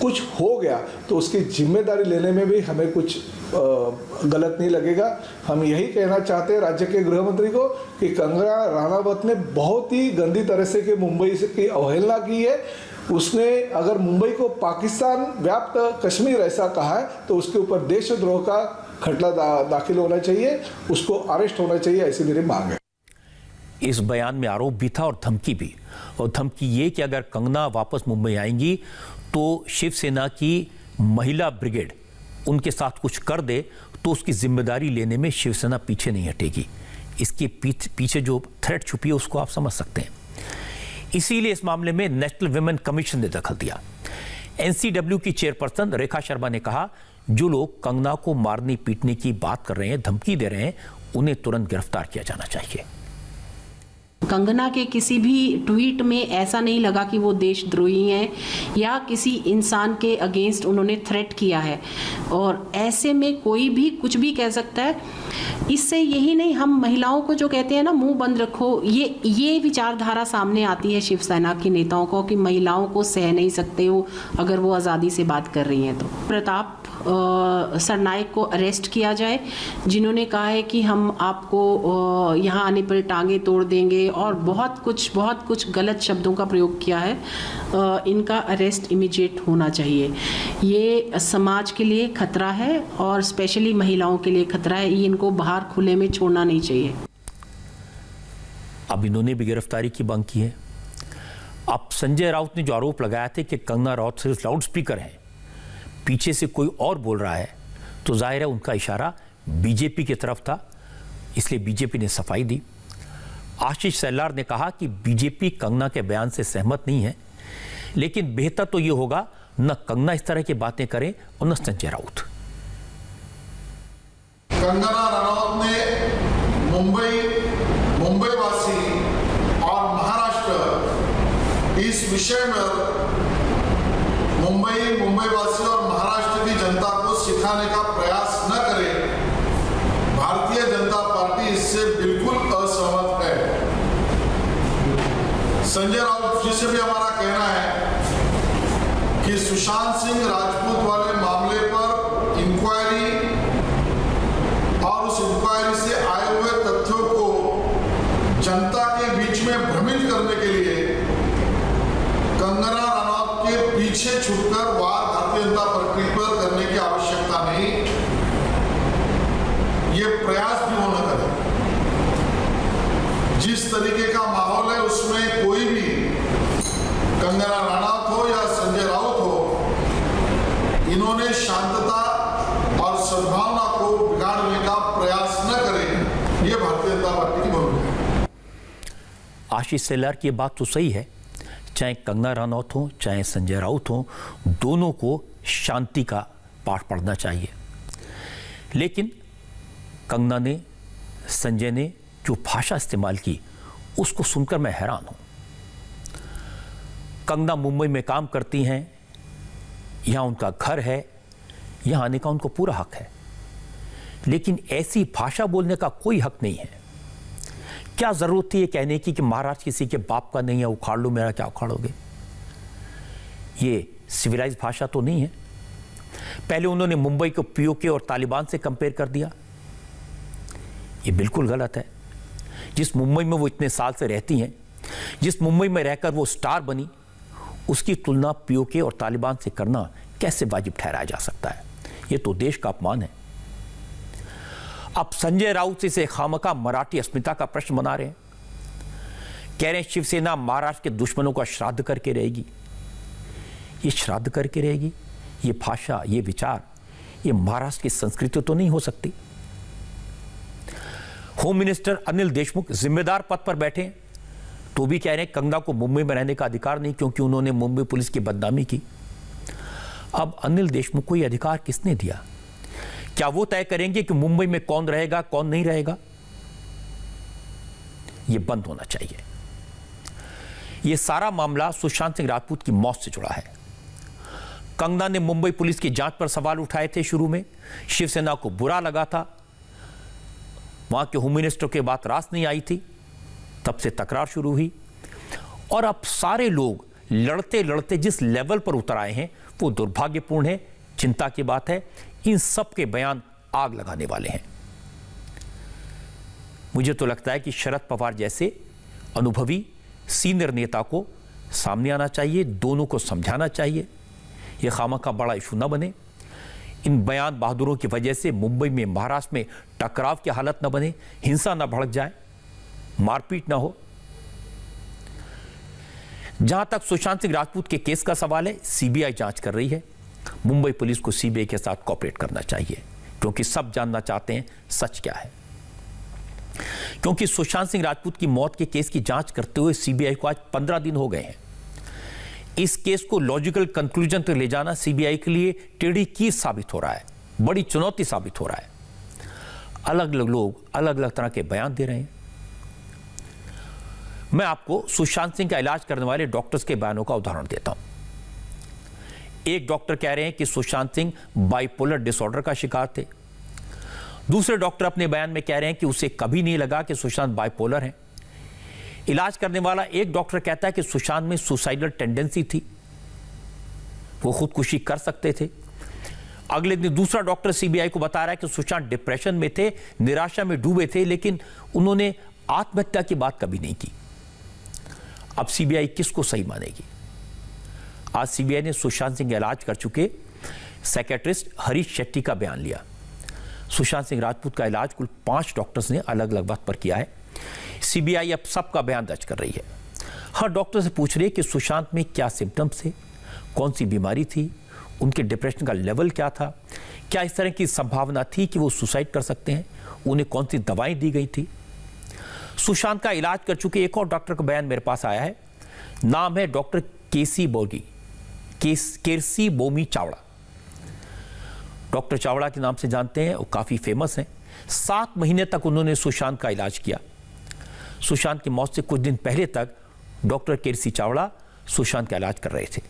कुछ हो गया तो उसकी जिम्मेदारी लेने में भी हमें कुछ गलत नहीं लगेगा। हम यही कहना चाहते हैं राज्य के गृह मंत्री को कि कंगना राणावत ने बहुत ही गंदी तरह से कि मुंबई से की अवहेलना की है। उसने अगर मुंबई को पाकिस्तान व्याप्त कश्मीर ऐसा कहा है तो उसके ऊपर देशद्रोह का खटला दाखिल होना चाहिए, उसको अरेस्ट होना चाहिए, ऐसी मेरी मांग है। इस बयान में आरोप भी था और धमकी भी, और धमकी ये कि अगर कंगना वापस मुंबई आएंगी तो शिवसेना की महिला ब्रिगेड उनके साथ कुछ कर दे तो उसकी जिम्मेदारी लेने में शिवसेना पीछे नहीं हटेगी। इसके पीछे जो थ्रेट छुपी है उसको आप समझ सकते हैं। इसीलिए इस मामले में नेशनल विमेन कमीशन ने दखल दिया। एनसीडब्ल्यू की चेयरपर्सन रेखा शर्मा ने कहा, जो लोग कंगना को मारने पीटने की बात कर रहे हैं, धमकी दे रहे हैं, उन्हें तुरंत गिरफ्तार किया जाना चाहिए। कंगना के किसी भी ट्वीट में ऐसा नहीं लगा कि वो देशद्रोही हैं या किसी इंसान के अगेंस्ट उन्होंने थ्रेट किया है, और ऐसे में कोई भी कुछ भी कह सकता है। इससे यही नहीं, हम महिलाओं को जो कहते हैं ना मुंह बंद रखो, ये विचारधारा सामने आती है शिवसेना के नेताओं को कि महिलाओं को सह नहीं सकते हो अगर वो आज़ादी से बात कर रही हैं। तो प्रताप सरनाइक को अरेस्ट किया जाए, जिन्होंने कहा है कि हम आपको यहाँ आने पर टांगे तोड़ देंगे और बहुत कुछ गलत शब्दों का प्रयोग किया है। इनका अरेस्ट इमीडिएट होना चाहिए। ये समाज के लिए खतरा है और स्पेशली महिलाओं के लिए खतरा है। ये इनको बाहर खुले में छोड़ना नहीं चाहिए। अब इन्होंने भी गिरफ्तारी की मांग की है। अब संजय राउत ने जो आरोप लगाया था कि कंगना राउत सिर्फ लाउड स्पीकर हैं, पीछे से कोई और बोल रहा है, तो जाहिर है उनका इशारा बीजेपी की तरफ था, इसलिए बीजेपी ने सफाई दी। आशीष सेल्लार ने कहा कि बीजेपी कंगना के बयान से सहमत नहीं है, लेकिन बेहतर तो यह होगा न कंगना इस तरह की बातें करे और न संजय राउत। कंगना रनौत ने मुंबई वासी और महाराष्ट्र इस विषय में मुंबई वासी और महाराष्ट्र की जनता को सिखाने का प्रयास न करे। भारतीय जनता पार्टी इससे बिल्कुल असहमत है। संजय राउत जी से भी हमारा कहना है कि सुशांत सिंह राजपूत वाले मामले पर इंक्वायरी और उस इंक्वायरी से आए हुए तथ्यों को जनता के बीच में भ्रमित करने के लिए कंगना रनौत के पीछे छुपकर वार भारतीय जनता पार्टी पर करने की आवश्यकता नहीं। ये प्रयास भी वो न करे। जिस तरीके का माहौल है उसमें कोई भी कंगना रनौत हो या संजय राउत हो, इन्होंने शांतता और सद्भावना को बिगाड़ने का प्रयास न करें। ये भारतीय जनता पार्टी की भूमिका है। आशीष सेल्लार की बात तो सही है, चाहे कंगना रनौत हो चाहे संजय राउत हो, दोनों को शांति का पाठ पढ़ना चाहिए। लेकिन कंगना ने, संजय ने जो भाषा इस्तेमाल की उसको सुनकर मैं हैरान हूं। कंगना मुंबई में काम करती हैं, यहां उनका घर है, यहां आने का उनको पूरा हक है, लेकिन ऐसी भाषा बोलने का कोई हक नहीं है। क्या जरूरत थी ये कहने की कि महाराज किसी के बाप का नहीं है, उखाड़ लो, मेरा क्या उखाड़ोगे? ये सिविलाइज भाषा तो नहीं है। पहले उन्होंने मुंबई को पीओके और तालिबान से कंपेयर कर दिया, ये बिल्कुल गलत है। जिस मुंबई में वो इतने साल से रहती हैं, जिस मुंबई में रहकर वो स्टार बनी, उसकी तुलना पीओके और तालिबान से करना कैसे वाजिब ठहराया जा सकता है? ये तो देश का अपमान है। अब संजय राउत से खामखा मराठी अस्मिता का प्रश्न बना रहे हैं, कह रहे हैं शिवसेना महाराष्ट्र के दुश्मनों का श्राद्ध करके रहेगी। ये श्राद्ध करके रहेगी? ये भाषा, ये विचार, ये महाराष्ट्र की संस्कृति तो नहीं हो सकती। होम मिनिस्टर अनिल देशमुख जिम्मेदार पद पर बैठे तो भी कह रहे हैं कंगना को मुंबई में रहने का अधिकार नहीं क्योंकि उन्होंने मुंबई पुलिस की बदनामी की। अब अनिल देशमुख को यह अधिकार किसने दिया? क्या वो तय करेंगे कि मुंबई में कौन रहेगा, कौन नहीं रहेगा? यह बंद होना चाहिए। यह सारा मामला सुशांत सिंह राजपूत की मौत से जुड़ा है। कंगना ने मुंबई पुलिस की जांच पर सवाल उठाए थे। शुरू में शिवसेना को बुरा लगा था, वहां के होम मिनिस्टर के बात रास नहीं आई थी, तब से तकरार शुरू हुई और अब सारे लोग लड़ते लड़ते जिस लेवल पर उतर आए हैं वो दुर्भाग्यपूर्ण है, चिंता की बात है। इन सब के बयान आग लगाने वाले हैं। मुझे तो लगता है कि शरद पवार जैसे अनुभवी सीनियर नेता को सामने आना चाहिए, दोनों को समझाना चाहिए, यह खामखा बड़ा इशू न बने। इन बयान बहादुरों की वजह से मुंबई में, महाराष्ट्र में टकराव की हालत न बने, हिंसा न भड़क जाए, मारपीट ना हो। जहां तक सुशांत सिंह राजपूत के केस का सवाल है, सीबीआई जांच कर रही है। मुंबई पुलिस को सीबीआई के साथ कोऑपरेट करना चाहिए, क्योंकि सब जानना चाहते हैं सच क्या है। क्योंकि सुशांत सिंह राजपूत की मौत के केस की जांच करते हुए सीबीआई को आज 15 दिन हो गए हैं। इस केस को लॉजिकल कंक्लूजन तक ले जाना सीबीआई के लिए टेढ़ी कील साबित हो रहा है, बड़ी चुनौती साबित हो रहा है। अलग अलग लोग अलग अलग तरह के बयान दे रहे हैं। मैं आपको सुशांत सिंह का इलाज करने वाले डॉक्टर्स के बयानों का उदाहरण देता हूं। एक डॉक्टर कह रहे हैं कि सुशांत सिंह बाइपोलर डिसऑर्डर का शिकार थे। दूसरे डॉक्टर अपने बयान में कह रहे हैं कि उसे कभी नहीं लगा कि सुशांत बाइपोलर हैं। इलाज करने वाला एक डॉक्टर कहता है कि सुशांत में सुसाइडल टेंडेंसी थी, वो खुदकुशी कर सकते थे। अगले दिन दूसरा डॉक्टर सीबीआई को बता रहा है कि सुशांत डिप्रेशन में थे, निराशा में डूबे थे, लेकिन उन्होंने आत्महत्या की बात कभी नहीं की। अब सीबीआई किसको सही मानेगी? आज सीबीआई ने सुशांत सिंह का इलाज कर चुके साइकियाट्रिस्ट हरीश शेट्टी का बयान लिया। सुशांत सिंह राजपूत का इलाज कुल 5 डॉक्टर्स ने अलग अलग वक्त पर किया है। सीबीआई अब सबका बयान दर्ज कर रही है। हर डॉक्टर से पूछ रही है कि सुशांत में क्या सिम्टम्स थे, कौन सी बीमारी थी, उनके डिप्रेशन का लेवल क्या था, क्या इस तरह की संभावना थी कि वो सुसाइड कर सकते हैं, उन्हें कौन सी दवाएं दी गई थी। सुशांत का इलाज कर चुके एक और डॉक्टर का बयान मेरे पास आया है। नाम है डॉक्टर केरसी बोमी चावड़ा। डॉक्टर चावड़ा के नाम से जानते हैं, वो काफी फेमस हैं। 7 महीने तक उन्होंने सुशांत का इलाज किया। सुशांत की मौत से कुछ दिन पहले तक डॉक्टर केरसी चावड़ा सुशांत का इलाज कर रहे थे।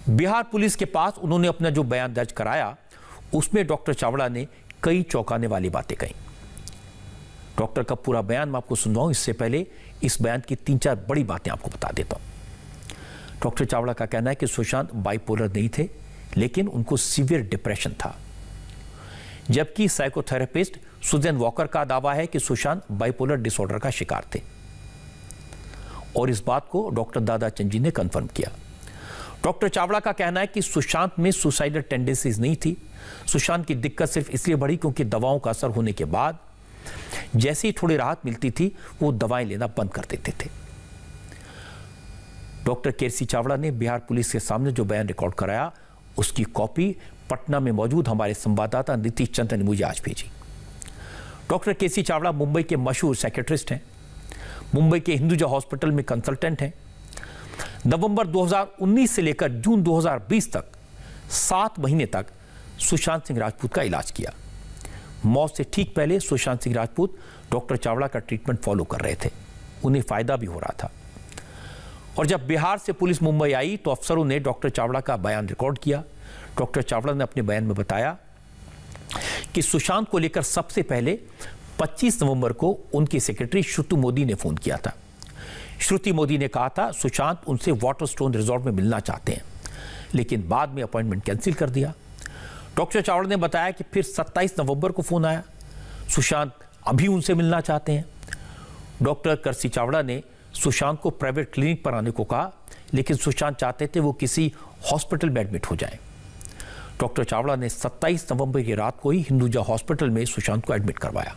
बिहार पुलिस के पास उन्होंने अपना जो बयान दर्ज कराया, उसमें डॉक्टर चावड़ा ने कई चौंकाने वाली बातें कही। डॉक्टर का पूरा बयान मैं आपको सुनवाऊं, इससे पहले इस बयान की 3-4 बड़ी बातें आपको बता देता हूं। डॉक्टर चावड़ा का कहना है कि सुशांत बाइपोलर नहीं थे, लेकिन उनको सीवियर डिप्रेशन था। जबकि साइकोथेरेपिस्ट सुजैन वॉकर का दावा है कि सुशांत बाइपोलर डिसऑर्डर का शिकार थे, और इस बात को डॉक्टर दादा चंद जी ने कंफर्म किया। डॉक्टर चावड़ा का कहना है कि सुशांत में सुसाइडल टेंडेंसीज नहीं थी। सुशांत की दिक्कत सिर्फ इसलिए बढ़ी क्योंकि दवाओं का असर होने के बाद जैसे ही थोड़ी राहत मिलती थी, वो दवाएं लेना बंद कर देते थे। डॉक्टर केरसी चावड़ा ने बिहार पुलिस के सामने जो बयान रिकॉर्ड कराया, उसकी कॉपी पटना में मौजूद हमारे संवाददाता नीतीश चंद्र ने मुझे आज भेजी। डॉक्टर केसी चावड़ा मुंबई के मशहूर साइकियाट्रिस्ट हैं, मुंबई के हिंदुजा हॉस्पिटल में कंसल्टेंट हैं। नवंबर 2019 से लेकर जून 2020 तक 7 महीने तक सुशांत सिंह राजपूत का इलाज किया। मौत से ठीक पहले सुशांत सिंह राजपूत डॉक्टर चावड़ा का ट्रीटमेंट फॉलो कर रहे थे, उन्हें फायदा भी हो रहा था। और जब बिहार से पुलिस मुंबई आई तो अफसरों ने डॉक्टर चावड़ा का बयान रिकॉर्ड किया। डॉक्टर चावड़ा ने अपने बयान में बताया कि सुशांत को लेकर सबसे पहले 25 नवंबर को उनकी सेक्रेटरी श्रुति मोदी ने फोन किया था। श्रुति मोदी ने कहा था सुशांत उनसे वाटरस्टोन रिजॉर्ट में मिलना चाहते हैं, लेकिन बाद में अपॉइंटमेंट कैंसिल कर दिया। डॉक्टर चावड़ा ने बताया कि फिर 27 नवंबर को फोन आया, सुशांत अभी उनसे मिलना चाहते हैं। डॉक्टर केरसी चावड़ा ने सुशांत को प्राइवेट क्लिनिक पर आने को कहा, लेकिन सुशांत चाहते थे वो किसी हॉस्पिटल में एडमिट हो जाएं। डॉक्टर चावड़ा ने 27 नवंबर की रात को ही हिंदुजा हॉस्पिटल में सुशांत को एडमिट करवाया।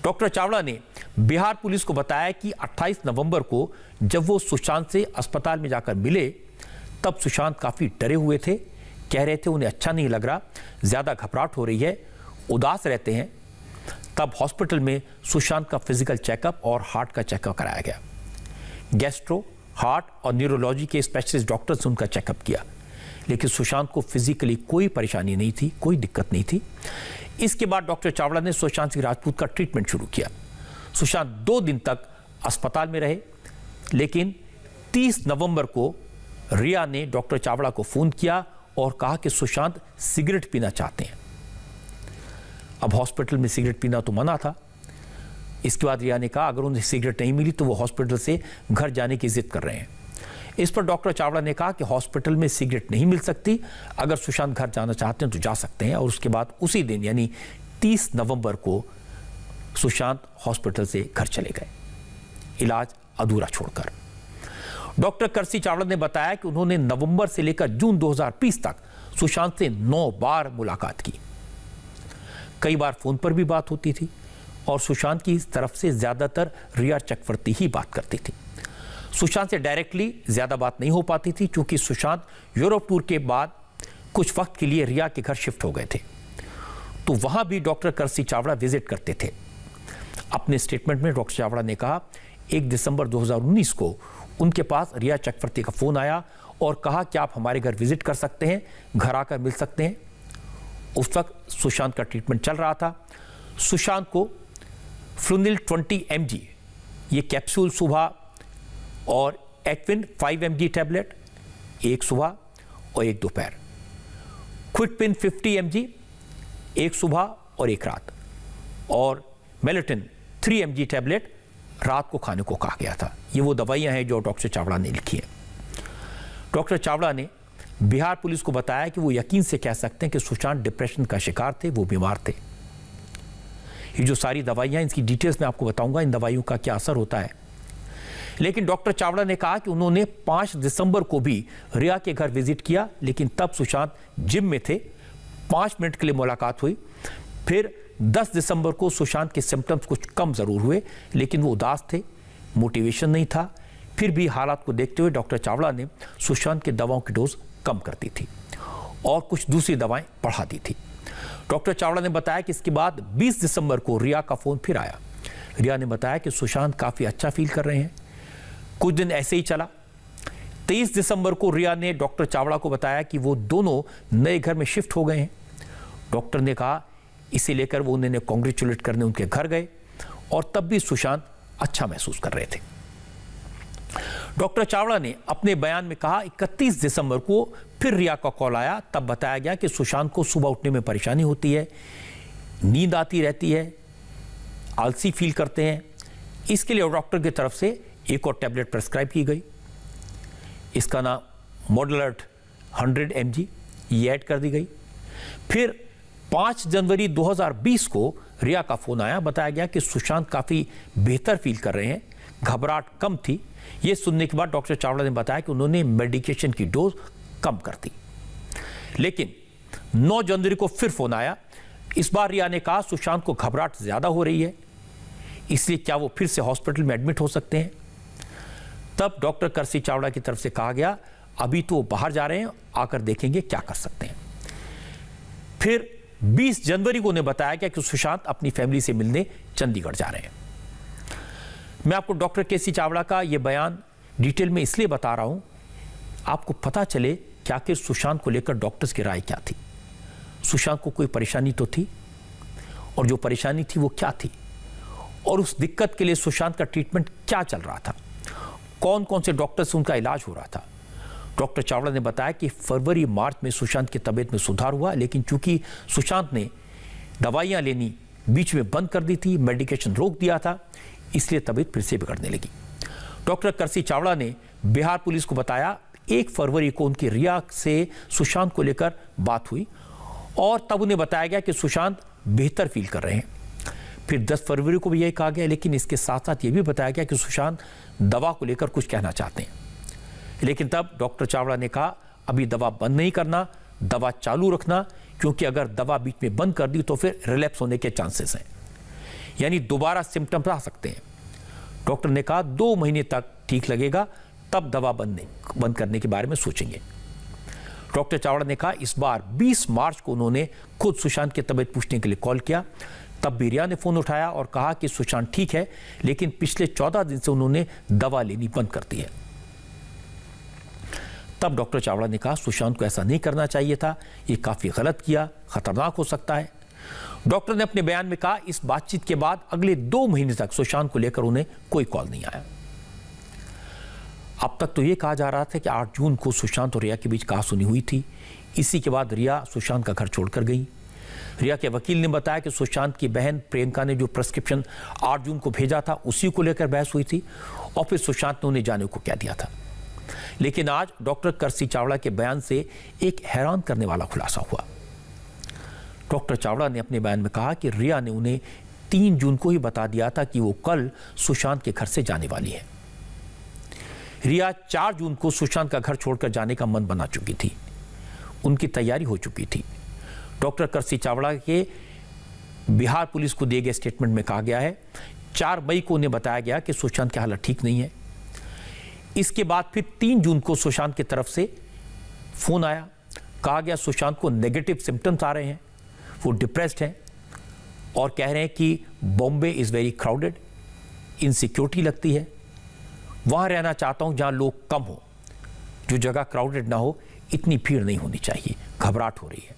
डॉक्टर चावड़ा ने बिहार पुलिस को बताया कि 28 नवंबर को जब वो सुशांत से अस्पताल में जाकर मिले, तब सुशांत काफी डरे हुए थे, कह रहे थे उन्हें अच्छा नहीं लग रहा, ज्यादा घबराहट हो रही है, उदास रहते हैं। तब हॉस्पिटल में सुशांत का फिजिकल चेकअप और हार्ट का चेकअप कराया गया। गैस्ट्रो, हार्ट और न्यूरोलॉजी के स्पेशलिस्ट डॉक्टर्स ने उनका चेकअप किया, लेकिन सुशांत को फिजिकली कोई परेशानी नहीं थी, कोई दिक्कत नहीं थी। इसके बाद डॉक्टर चावड़ा ने सुशांत सिंह राजपूत का ट्रीटमेंट शुरू किया। सुशांत 2 दिन तक अस्पताल में रहे, लेकिन 30 नवंबर को रिया ने डॉक्टर चावड़ा को फोन किया और कहा कि सुशांत सिगरेट पीना चाहते हैं। अब हॉस्पिटल में सिगरेट पीना तो मना था। इसके बाद रिया ने कहा अगर उन्हें सिगरेट नहीं मिली तो वो हॉस्पिटल से घर जाने की जिद कर रहे हैं। इस पर डॉक्टर चावड़ा ने कहा कि हॉस्पिटल में सिगरेट नहीं मिल सकती, अगर सुशांत घर जाना चाहते हैं तो जा सकते हैं। और उसके बाद उसी दिन यानी 30 नवंबर को सुशांत हॉस्पिटल से घर चले गए, इलाज अधूरा छोड़कर। डॉक्टर करसी चावड़ा ने बताया कि उन्होंने नवंबर से लेकर जून 2020 तक सुशांत से 9 बार मुलाकात की। कई बार फोन पर भी बात होती थी और सुशांत की तरफ से ज्यादातर रिया चक्रवर्ती ही बात करती थी। सुशांत से डायरेक्टली ज्यादा बात नहीं हो पाती थी क्योंकि सुशांत यूरोप टूर के बाद कुछ वक्त के लिए रिया के घर शिफ्ट हो गए थे, तो वहां भी डॉक्टर करसी चावड़ा विजिट करते थे। अपने स्टेटमेंट में डॉक्टर चावड़ा ने कहा 1 दिसंबर 2019 को उनके पास रिया चक्रवर्ती का फोन आया और कहा कि आप हमारे घर विजिट कर सकते हैं, घर आकर मिल सकते हैं। उस वक्त सुशांत का ट्रीटमेंट चल रहा था। सुशांत को फ्लुनिल 20 mg ये कैप्सूल सुबह और एक्विन 5 mg टैबलेट, एक सुबह और एक दोपहर, क्विटपिन 50 mg एक सुबह और एक रात, और मेलेटिन 3 mg टैबलेट रात को खाने को कहा गया था। ये वो दवाइयां हैं जो डॉक्टर चावड़ा ने लिखी हैं। डॉक्टर चावड़ा ने बिहार पुलिस को बताया कि वो यकीन से कह सकते हैं कि सुशांत डिप्रेशन का शिकार थे, वो बीमार थे। ये जो सारी दवाइयां, इनकी डिटेल्स मैं आपको बताऊंगा, इन दवाइयों का क्या असर होता है। लेकिन डॉक्टर चावड़ा ने कहा कि उन्होंने 5 दिसंबर को भी रिया के घर विजिट किया, लेकिन तब सुशांत जिम में थे। 5 मिनट के लिए मुलाकात हुई। फिर 10 दिसंबर को सुशांत के सिम्टम्स कुछ कम जरूर हुए, लेकिन वो उदास थे, मोटिवेशन नहीं था। फिर भी हालात को देखते हुए डॉक्टर चावड़ा ने सुशांत के दवाओं की डोज कम कर दी थी और कुछ दूसरी दवाएं बढ़ा दी थी। डॉक्टर चावड़ा ने बताया कि इसके बाद 20 दिसंबर को रिया का फोन फिर आया। रिया ने बताया कि सुशांत काफी अच्छा फील कर रहे हैं। कुछ दिन ऐसे ही चला। 23 दिसंबर को रिया ने डॉक्टर चावड़ा को बताया कि वो दोनों नए घर में शिफ्ट हो गए हैं। डॉक्टर ने कहा इसे लेकर वो उन्हें कॉन्ग्रेचुलेट करने उनके घर गए और तब भी सुशांत अच्छा महसूस कर रहे थे। डॉक्टर चावड़ा ने अपने बयान में कहा 31 दिसंबर को फिर रिया का कॉल आया। तब बताया गया कि सुशांत को सुबह उठने में परेशानी होती है, नींद आती रहती है, आलसी फील करते हैं। इसके लिए डॉक्टर की तरफ से एक और टैबलेट प्रेस्क्राइब की गई। इसका नाम मॉडलर्ट 100 mg ये ऐड कर दी गई। फिर 5 जनवरी 2020 को रिया का फोन आया। बताया गया कि सुशांत काफी बेहतर फील कर रहे हैं, घबराहट कम थी। ये सुनने के बाद डॉक्टर चावड़ा ने बताया कि उन्होंने मेडिकेशन की डोज कम कर दी। लेकिन 9 जनवरी को फिर फोन आया। इस बार रिया ने कहा सुशांत को घबराहट ज्यादा हो रही है, इसलिए क्या वो फिर से हॉस्पिटल में एडमिट हो सकते हैं। तब डॉक्टर करसी चावड़ा की तरफ से कहा गया अभी तो बाहर जा रहे हैं, आकर देखेंगे क्या कर सकते हैं। फिर 20 जनवरी को उन्हें बताया गया कि सुशांत अपनी फैमिली से मिलने चंडीगढ़ जा रहे हैं। मैं आपको डॉक्टर केसी चावड़ा का यह बयान डिटेल में इसलिए बता रहा हूं, आपको पता चले कि आखिर सुशांत को लेकर डॉक्टर्स की राय क्या थी। सुशांत को कोई परेशानी तो थी, और जो परेशानी थी वो क्या थी, और उस दिक्कत के लिए सुशांत का ट्रीटमेंट क्या चल रहा था, कौन कौन से डॉक्टर से उनका इलाज हो रहा था। डॉक्टर चावड़ा ने बताया कि फरवरी मार्च में सुशांत की तबीयत में सुधार हुआ, लेकिन चूंकि सुशांत ने दवाइयां लेनी बीच में बंद कर दी थी, मेडिकेशन रोक दिया था, इसलिए तबीयत फिर से बिगड़ने लगी। डॉक्टर करसी चावड़ा ने बिहार पुलिस को बताया 1 फरवरी को उनकी रिया से सुशांत को लेकर बात हुई और तब उन्हें बताया गया कि सुशांत बेहतर फील कर रहे हैं। फिर 10 फरवरी को भी यही कहा गया, लेकिन इसके साथ साथ ये भी बताया गया कि सुशांत दवा को लेकर कुछ कहना चाहते हैं। लेकिन तब डॉक्टर चावड़ा ने कहा अभी दवा बंद नहीं करना, दवा चालू रखना, क्योंकि अगर दवा बीच में बंद कर दी तो फिर रिलैप्स होने के चांसेस हैं, यानी दोबारा सिम्टम्स आ सकते हैं। डॉक्टर ने कहा 2 महीने तक ठीक लगेगा, तब दवा बंद करने के बारे में सोचेंगे। डॉक्टर चावड़ा ने कहा इस बार 20 मार्च को उन्होंने खुद सुशांत की तबीयत पूछने के लिए कॉल किया। तब भी रिया ने फोन उठाया और कहा कि सुशांत ठीक है, लेकिन पिछले 14 दिन से उन्होंने दवा लेनी बंद कर दी है। तब डॉक्टर चावड़ा ने कहा सुशांत को ऐसा नहीं करना चाहिए था, ये काफ़ी गलत किया, खतरनाक हो सकता है। डॉक्टर ने अपने बयान में कहा इस बातचीत के बाद अगले 2 महीने तक सुशांत को लेकर उन्हें कोई कॉल नहीं आया। अब तक तो ये कहा जा रहा था कि 8 जून को सुशांत और रिया के बीच कहासुनी हुई थी। इसी के बाद रिया सुशांत का घर छोड़कर गई। रिया के वकील ने बताया कि सुशांत की बहन प्रियंका ने जो प्रिस्क्रिप्शन 8 जून को भेजा था उसी को लेकर बहस हुई थी और फिर सुशांत ने उन्हें जाने को कह दिया था। लेकिन आज डॉक्टर करसी चावड़ा के बयान से एक हैरान करने वाला खुलासा हुआ। डॉक्टर चावड़ा ने अपने बयान में कहा कि रिया ने उन्हें 3 जून को ही बता दिया था कि वो कल सुशांत के घर से जाने वाली है। रिया 4 जून को सुशांत का घर छोड़कर जाने का मन बना चुकी थी, उनकी तैयारी हो चुकी थी। डॉक्टर करसी चावड़ा के बिहार पुलिस को दिए गए स्टेटमेंट में कहा गया है 4 मई को उन्हें बताया गया कि सुशांत की हालत ठीक नहीं है। इसके बाद फिर 3 जून को सुशांत की तरफ से फोन आया, कहा गया सुशांत को नेगेटिव सिम्टम्स आ रहे हैं, वो डिप्रेस्ड हैं और कह रहे हैं कि Bombay is very crowded, insecurity लगती है, वहाँ रहना चाहता हूँ जहाँ लोग कम हो, जो जगह क्राउडेड ना हो, इतनी भीड़ नहीं होनी चाहिए, घबराहट हो रही है।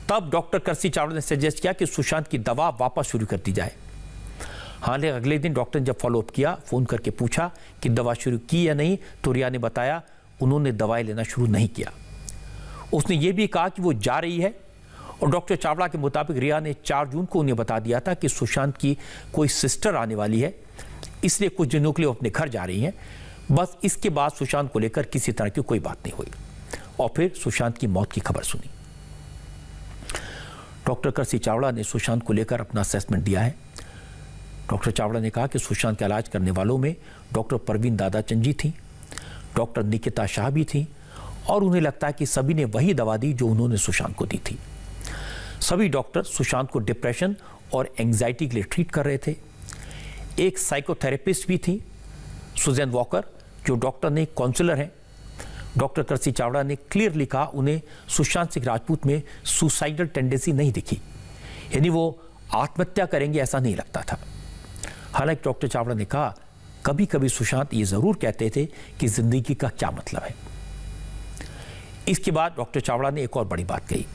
तब डॉक्टर करसी चावड़ा ने सजेस्ट किया कि सुशांत की दवा वापस शुरू कर दी जाए। हालांकि अगले दिन डॉक्टर ने जब फॉलोअप किया, फोन करके पूछा कि दवा शुरू की या नहीं, तो रिया ने बताया उन्होंने दवाई लेना शुरू नहीं किया। उसने ये भी कहा कि वो जा रही है और डॉक्टर चावड़ा के मुताबिक रिया ने 4 जून को उन्हें बता दिया था कि सुशांत की कोई सिस्टर आने वाली है, इसलिए कुछ दिनों के लिए अपने घर जा रही हैं। बस इसके बाद सुशांत को लेकर किसी तरह की कोई बात नहीं हुई और फिर सुशांत की मौत की खबर सुनी। डॉक्टर करसी चावड़ा ने सुशांत को लेकर अपना असेसमेंट दिया है। डॉक्टर चावड़ा ने कहा कि सुशांत का इलाज करने वालों में डॉक्टर परवीन दादाचंद जी थी, डॉक्टर निकिता शाह भी थी और उन्हें लगता है कि सभी ने वही दवा दी जो उन्होंने सुशांत को दी थी। सभी डॉक्टर सुशांत को डिप्रेशन और एंग्जाइटी के लिए ट्रीट कर रहे थे। एक साइकोथेरेपिस्ट भी थी सुजैन वॉकर, जो डॉक्टर ने काउंसलर हैं। डॉक्टर करसी चावड़ा ने क्लियरली कहा उन्हें सुशांत सिंह राजपूत में सुसाइडल टेंडेंसी नहीं दिखी, यानी वो आत्महत्या करेंगे ऐसा नहीं लगता था। हालांकि डॉक्टर चावड़ा ने कहा कभी कभी सुशांत ये जरूर कहते थे कि जिंदगी का क्या मतलब है। इसके बाद डॉक्टर चावड़ा ने एक और बड़ी बात कही।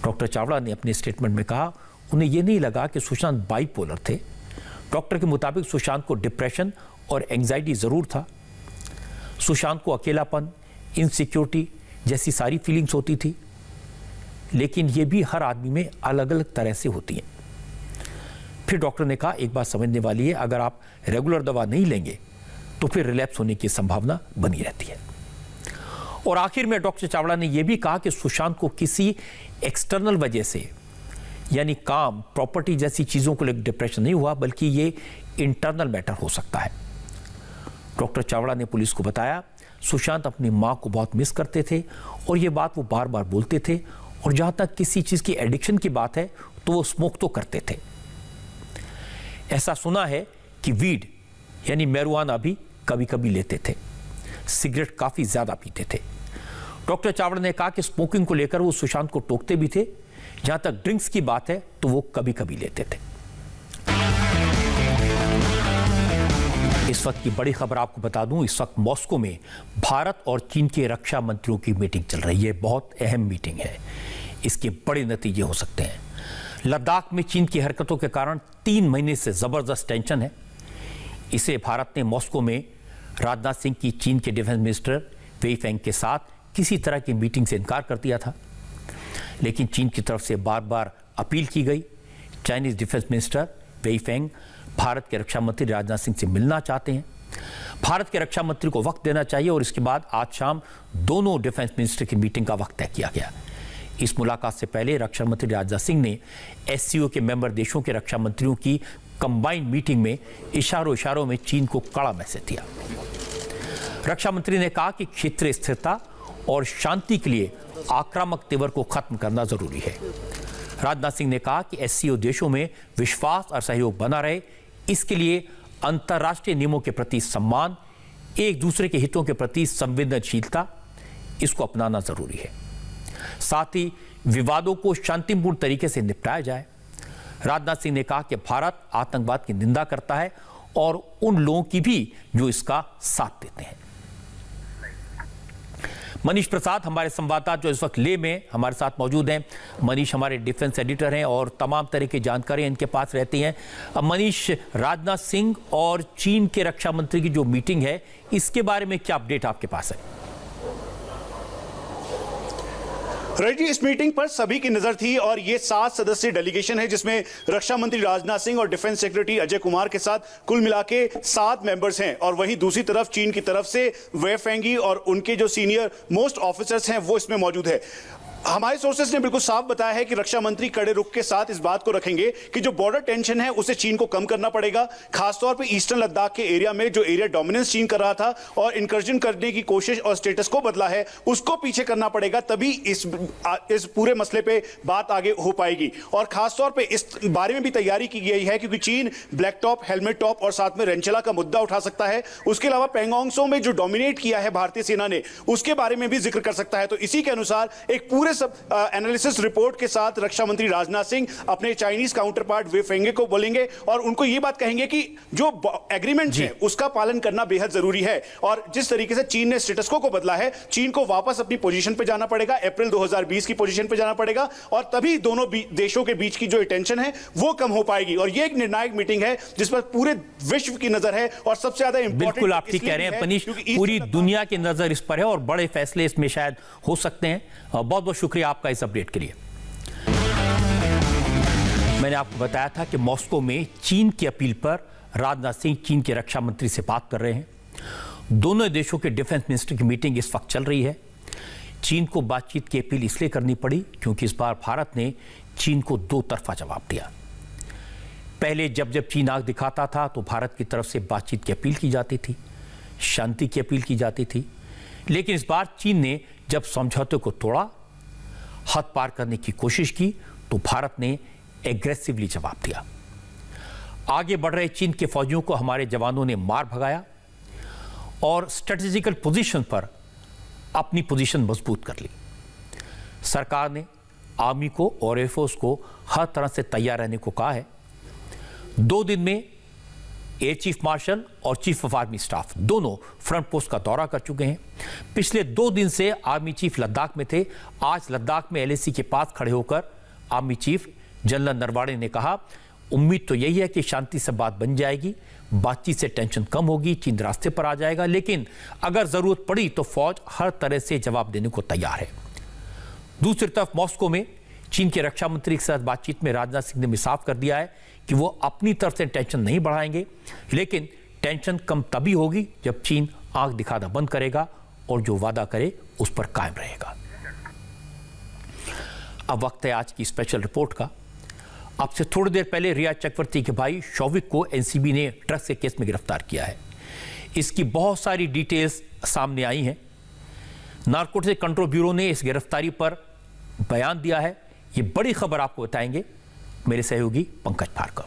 डॉक्टर चावड़ा ने अपने स्टेटमेंट में कहा उन्हें यह नहीं लगा कि सुशांत बाइपोलर थे। डॉक्टर के मुताबिक सुशांत को डिप्रेशन और एंग्जाइटी जरूर था। सुशांत को अकेलापन, इनसिक्योरिटी जैसी सारी फीलिंग्स होती थी, लेकिन ये भी हर आदमी में अलग अलग तरह से होती हैं। फिर डॉक्टर ने कहा एक बात समझने वाली है, अगर आप रेगुलर दवा नहीं लेंगे तो फिर रिलैप्स होने की संभावना बनी रहती है। और आखिर में डॉक्टर चावड़ा ने यह भी कहा कि सुशांत को किसी एक्सटर्नल वजह से, यानी काम, प्रॉपर्टी जैसी चीजों को लेकर डिप्रेशन नहीं हुआ, बल्कि ये इंटरनल मैटर हो सकता है। डॉक्टर चावड़ा ने पुलिस को बताया सुशांत अपनी मां को बहुत मिस करते थे और ये बात वो बार बार बोलते थे, और जहां तक किसी चीज की एडिक्शन की बात है तो वो स्मोक तो करते थे। ऐसा सुना है कि वीड यानी मैरिजुआना भी कभी कभी लेते थे, सिगरेट काफी ज्यादा पीते थे। डॉक्टर चावड़ा ने कहा कि स्मोकिंग को लेकर वो सुशांत को टोकते भी थे। जहां तक ड्रिंक्स की बात है तो वो कभी कभी लेते थे। इस वक्त की बड़ी खबर आपको बता दूं, इस वक्त मॉस्को में भारत और चीन के रक्षा मंत्रियों की मीटिंग चल रही है। बहुत अहम मीटिंग है, इसके बड़े नतीजे हो सकते हैं। लद्दाख में चीन की हरकतों के कारण 3 महीने से जबरदस्त टेंशन है। इसे भारत ने मॉस्को में राजनाथ सिंह की चीन के डिफेंस मिनिस्टर वेई फेंग के साथ किसी तरह की मीटिंग से इनकार कर दिया था, लेकिन चीन की तरफ से बार बार अपील की गई। चाइनीज डिफेंस मिनिस्टर वेई फेंग भारत के रक्षा मंत्री राजनाथ सिंह से मिलना चाहते हैं। भारत के रक्षा मंत्री को वक्त देना चाहिए और इसके बाद आज शाम दोनों डिफेंस मिनिस्टर की मीटिंग का वक्त तय किया गया। इस मुलाकात से पहले रक्षा मंत्री राजनाथ सिंह ने एससीओ के मेंबर देशों के रक्षा मंत्रियों की कंबाइंड मीटिंग में इशारों में चीन को कड़ा मैसेज दिया। रक्षा मंत्री ने कहा कि क्षेत्रीय स्थिरता और शांति के लिए आक्रामक तेवर को खत्म करना जरूरी है। राजनाथ सिंह ने कहा कि एससीओ देशों में विश्वास और सहयोग बना रहे, इसके लिए अंतर्राष्ट्रीय नियमों के प्रति सम्मान, एक दूसरे के हितों के प्रति संवेदनशीलता, इसको अपनाना जरूरी है। साथ ही विवादों को शांतिपूर्ण तरीके से निपटाया जाए। राजनाथ सिंह ने कहा कि भारत आतंकवाद की निंदा करता है और उन लोगों की भी जो इसका साथ देते हैं। मनीष प्रसाद हमारे संवाददाता जो इस वक्त लेह में हमारे साथ मौजूद हैं। मनीष हमारे डिफेंस एडिटर हैं और तमाम तरह की जानकारी इनके पास रहती हैं। अब मनीष, राजनाथ सिंह और चीन के रक्षा मंत्री की जो मीटिंग है, इसके बारे में क्या अपडेट आपके पास है? जी, इस मीटिंग पर सभी की नजर थी और ये 7 सदस्यीय डेलीगेशन है जिसमें रक्षा मंत्री राजनाथ सिंह और डिफेंस सेक्रेटरी अजय कुमार के साथ कुल मिला के 7 मेंबर्स हैं। और वहीं दूसरी तरफ चीन की तरफ से वे फेंगी और उनके जो सीनियर मोस्ट ऑफिसर्स हैं वो इसमें मौजूद है। हमारे सोर्सेस ने बिल्कुल साफ बताया है कि रक्षा मंत्री कड़े रुख के साथ इस बात को रखेंगे कि जो बॉर्डर टेंशन है उसे चीन को कम करना पड़ेगा, खासतौर पे ईस्टर्न लद्दाख के एरिया में जो एरिया डोमिनेंस चीन कर रहा था और इंकर्जन करने की कोशिश और स्टेटस को बदला है उसको पीछे करना पड़ेगा, तभी इस पूरे मसले पे बात आगे हो पाएगी। और खासतौर पे इस बारे में भी तैयारी की गई है क्योंकि चीन ब्लैक टॉप, हेलमेट टॉप और साथ में रेंचला का मुद्दा उठा सकता है। उसके अलावा पैंगोंग त्सो में जो डोमिनेट किया है भारतीय सेना ने उसके बारे में भी जिक्र कर सकता है। तो इसी के अनुसार एक पूरे एनालिसिस रिपोर्ट के साथ रक्षा मंत्री राजनाथ सिंह अपने चाइनीज काउंटर पार्ट वे फेंगे को बोलेंगे और उनको यह बात कहेंगे कि जो एग्रीमेंट है उसका पालन करना बेहद जरूरी है। और जिस तरीके से चीन ने स्टेटस को बदला है, चीन को वापस अपनी पोजीशन पे जाना पड़ेगा, अप्रैल 2020 की पोजीशन पे जाना पड़ेगा और तभी दोनों देशों के बीच की जो टेंशन है वो कम हो पाएगी। और ये एक निर्णायक मीटिंग है जिस पर पूरे विश्व की नजर है और सबसे ज्यादा इंपॉर्टेंट, बिल्कुल आप ठीक कह रहे हैं मनीष, पूरी दुनिया की नजर इस पर है और बड़े फैसले इसमें शायद हो सकते हैं। बहुत बहुत शुक्रिया आपका इस अपडेट के लिए। मैंने आपको बताया था कि मॉस्को में चीन की अपील पर राजनाथ सिंह चीन के रक्षा मंत्री से बात कर रहे हैं। दोनों देशों के डिफेंस मिनिस्टर की मीटिंग इस वक्त चल रही है। चीन को बातचीत की अपील इसलिए करनी पड़ी क्योंकि इस बार भारत ने चीन को दो तरफा जवाब दिया। पहले जब जब चीन आग दिखाता था तो भारत की तरफ से बातचीत की अपील की जाती थी, शांति की अपील की जाती थी। लेकिन इस बार चीन ने जब समझौते को तोड़ा, हद पार करने की कोशिश की, तो भारत ने एग्रेसिवली जवाब दिया। आगे बढ़ रहे चीन के फौजियों को हमारे जवानों ने मार भगाया और स्ट्रेटेजिकल पोजीशन पर अपनी पोजीशन मजबूत कर ली। सरकार ने आर्मी को और एयरफोर्स को हर तरह से तैयार रहने को कहा है। 2 दिन में एयर चीफ मार्शल और चीफ ऑफ आर्मी स्टाफ दोनों फ्रंट पोस्ट का दौरा कर चुके हैं। पिछले 2 दिन से आर्मी चीफ लद्दाख में थे। आज लद्दाख में एलएसी के पास खड़े होकर आर्मी चीफ जनरल नरवाणे ने कहा, उम्मीद तो यही है कि शांति से बात बन जाएगी, बातचीत से टेंशन कम होगी, चीन रास्ते पर आ जाएगा, लेकिन अगर जरूरत पड़ी तो फौज हर तरह से जवाब देने को तैयार है। दूसरी तरफ मॉस्को में चीन के रक्षा मंत्री के साथ बातचीत में राजनाथ सिंह ने साफ कर दिया है कि वो अपनी तरफ से टेंशन नहीं बढ़ाएंगे, लेकिन टेंशन कम तभी होगी जब चीन आंख दिखाना बंद करेगा और जो वादा करे उस पर कायम रहेगा। अब वक्त है आज की स्पेशल रिपोर्ट का। अब से थोड़ी देर पहले रिया चक्रवर्ती के भाई शौविक को एनसीबी ने ड्रग्स के केस में गिरफ्तार किया है। इसकी बहुत सारी डिटेल्स सामने आई हैं। नारकोटिक्स कंट्रोल ब्यूरो ने इस गिरफ्तारी पर बयान दिया है। ये बड़ी खबर आपको बताएंगे मेरे सहयोगी पंकज भार्गव।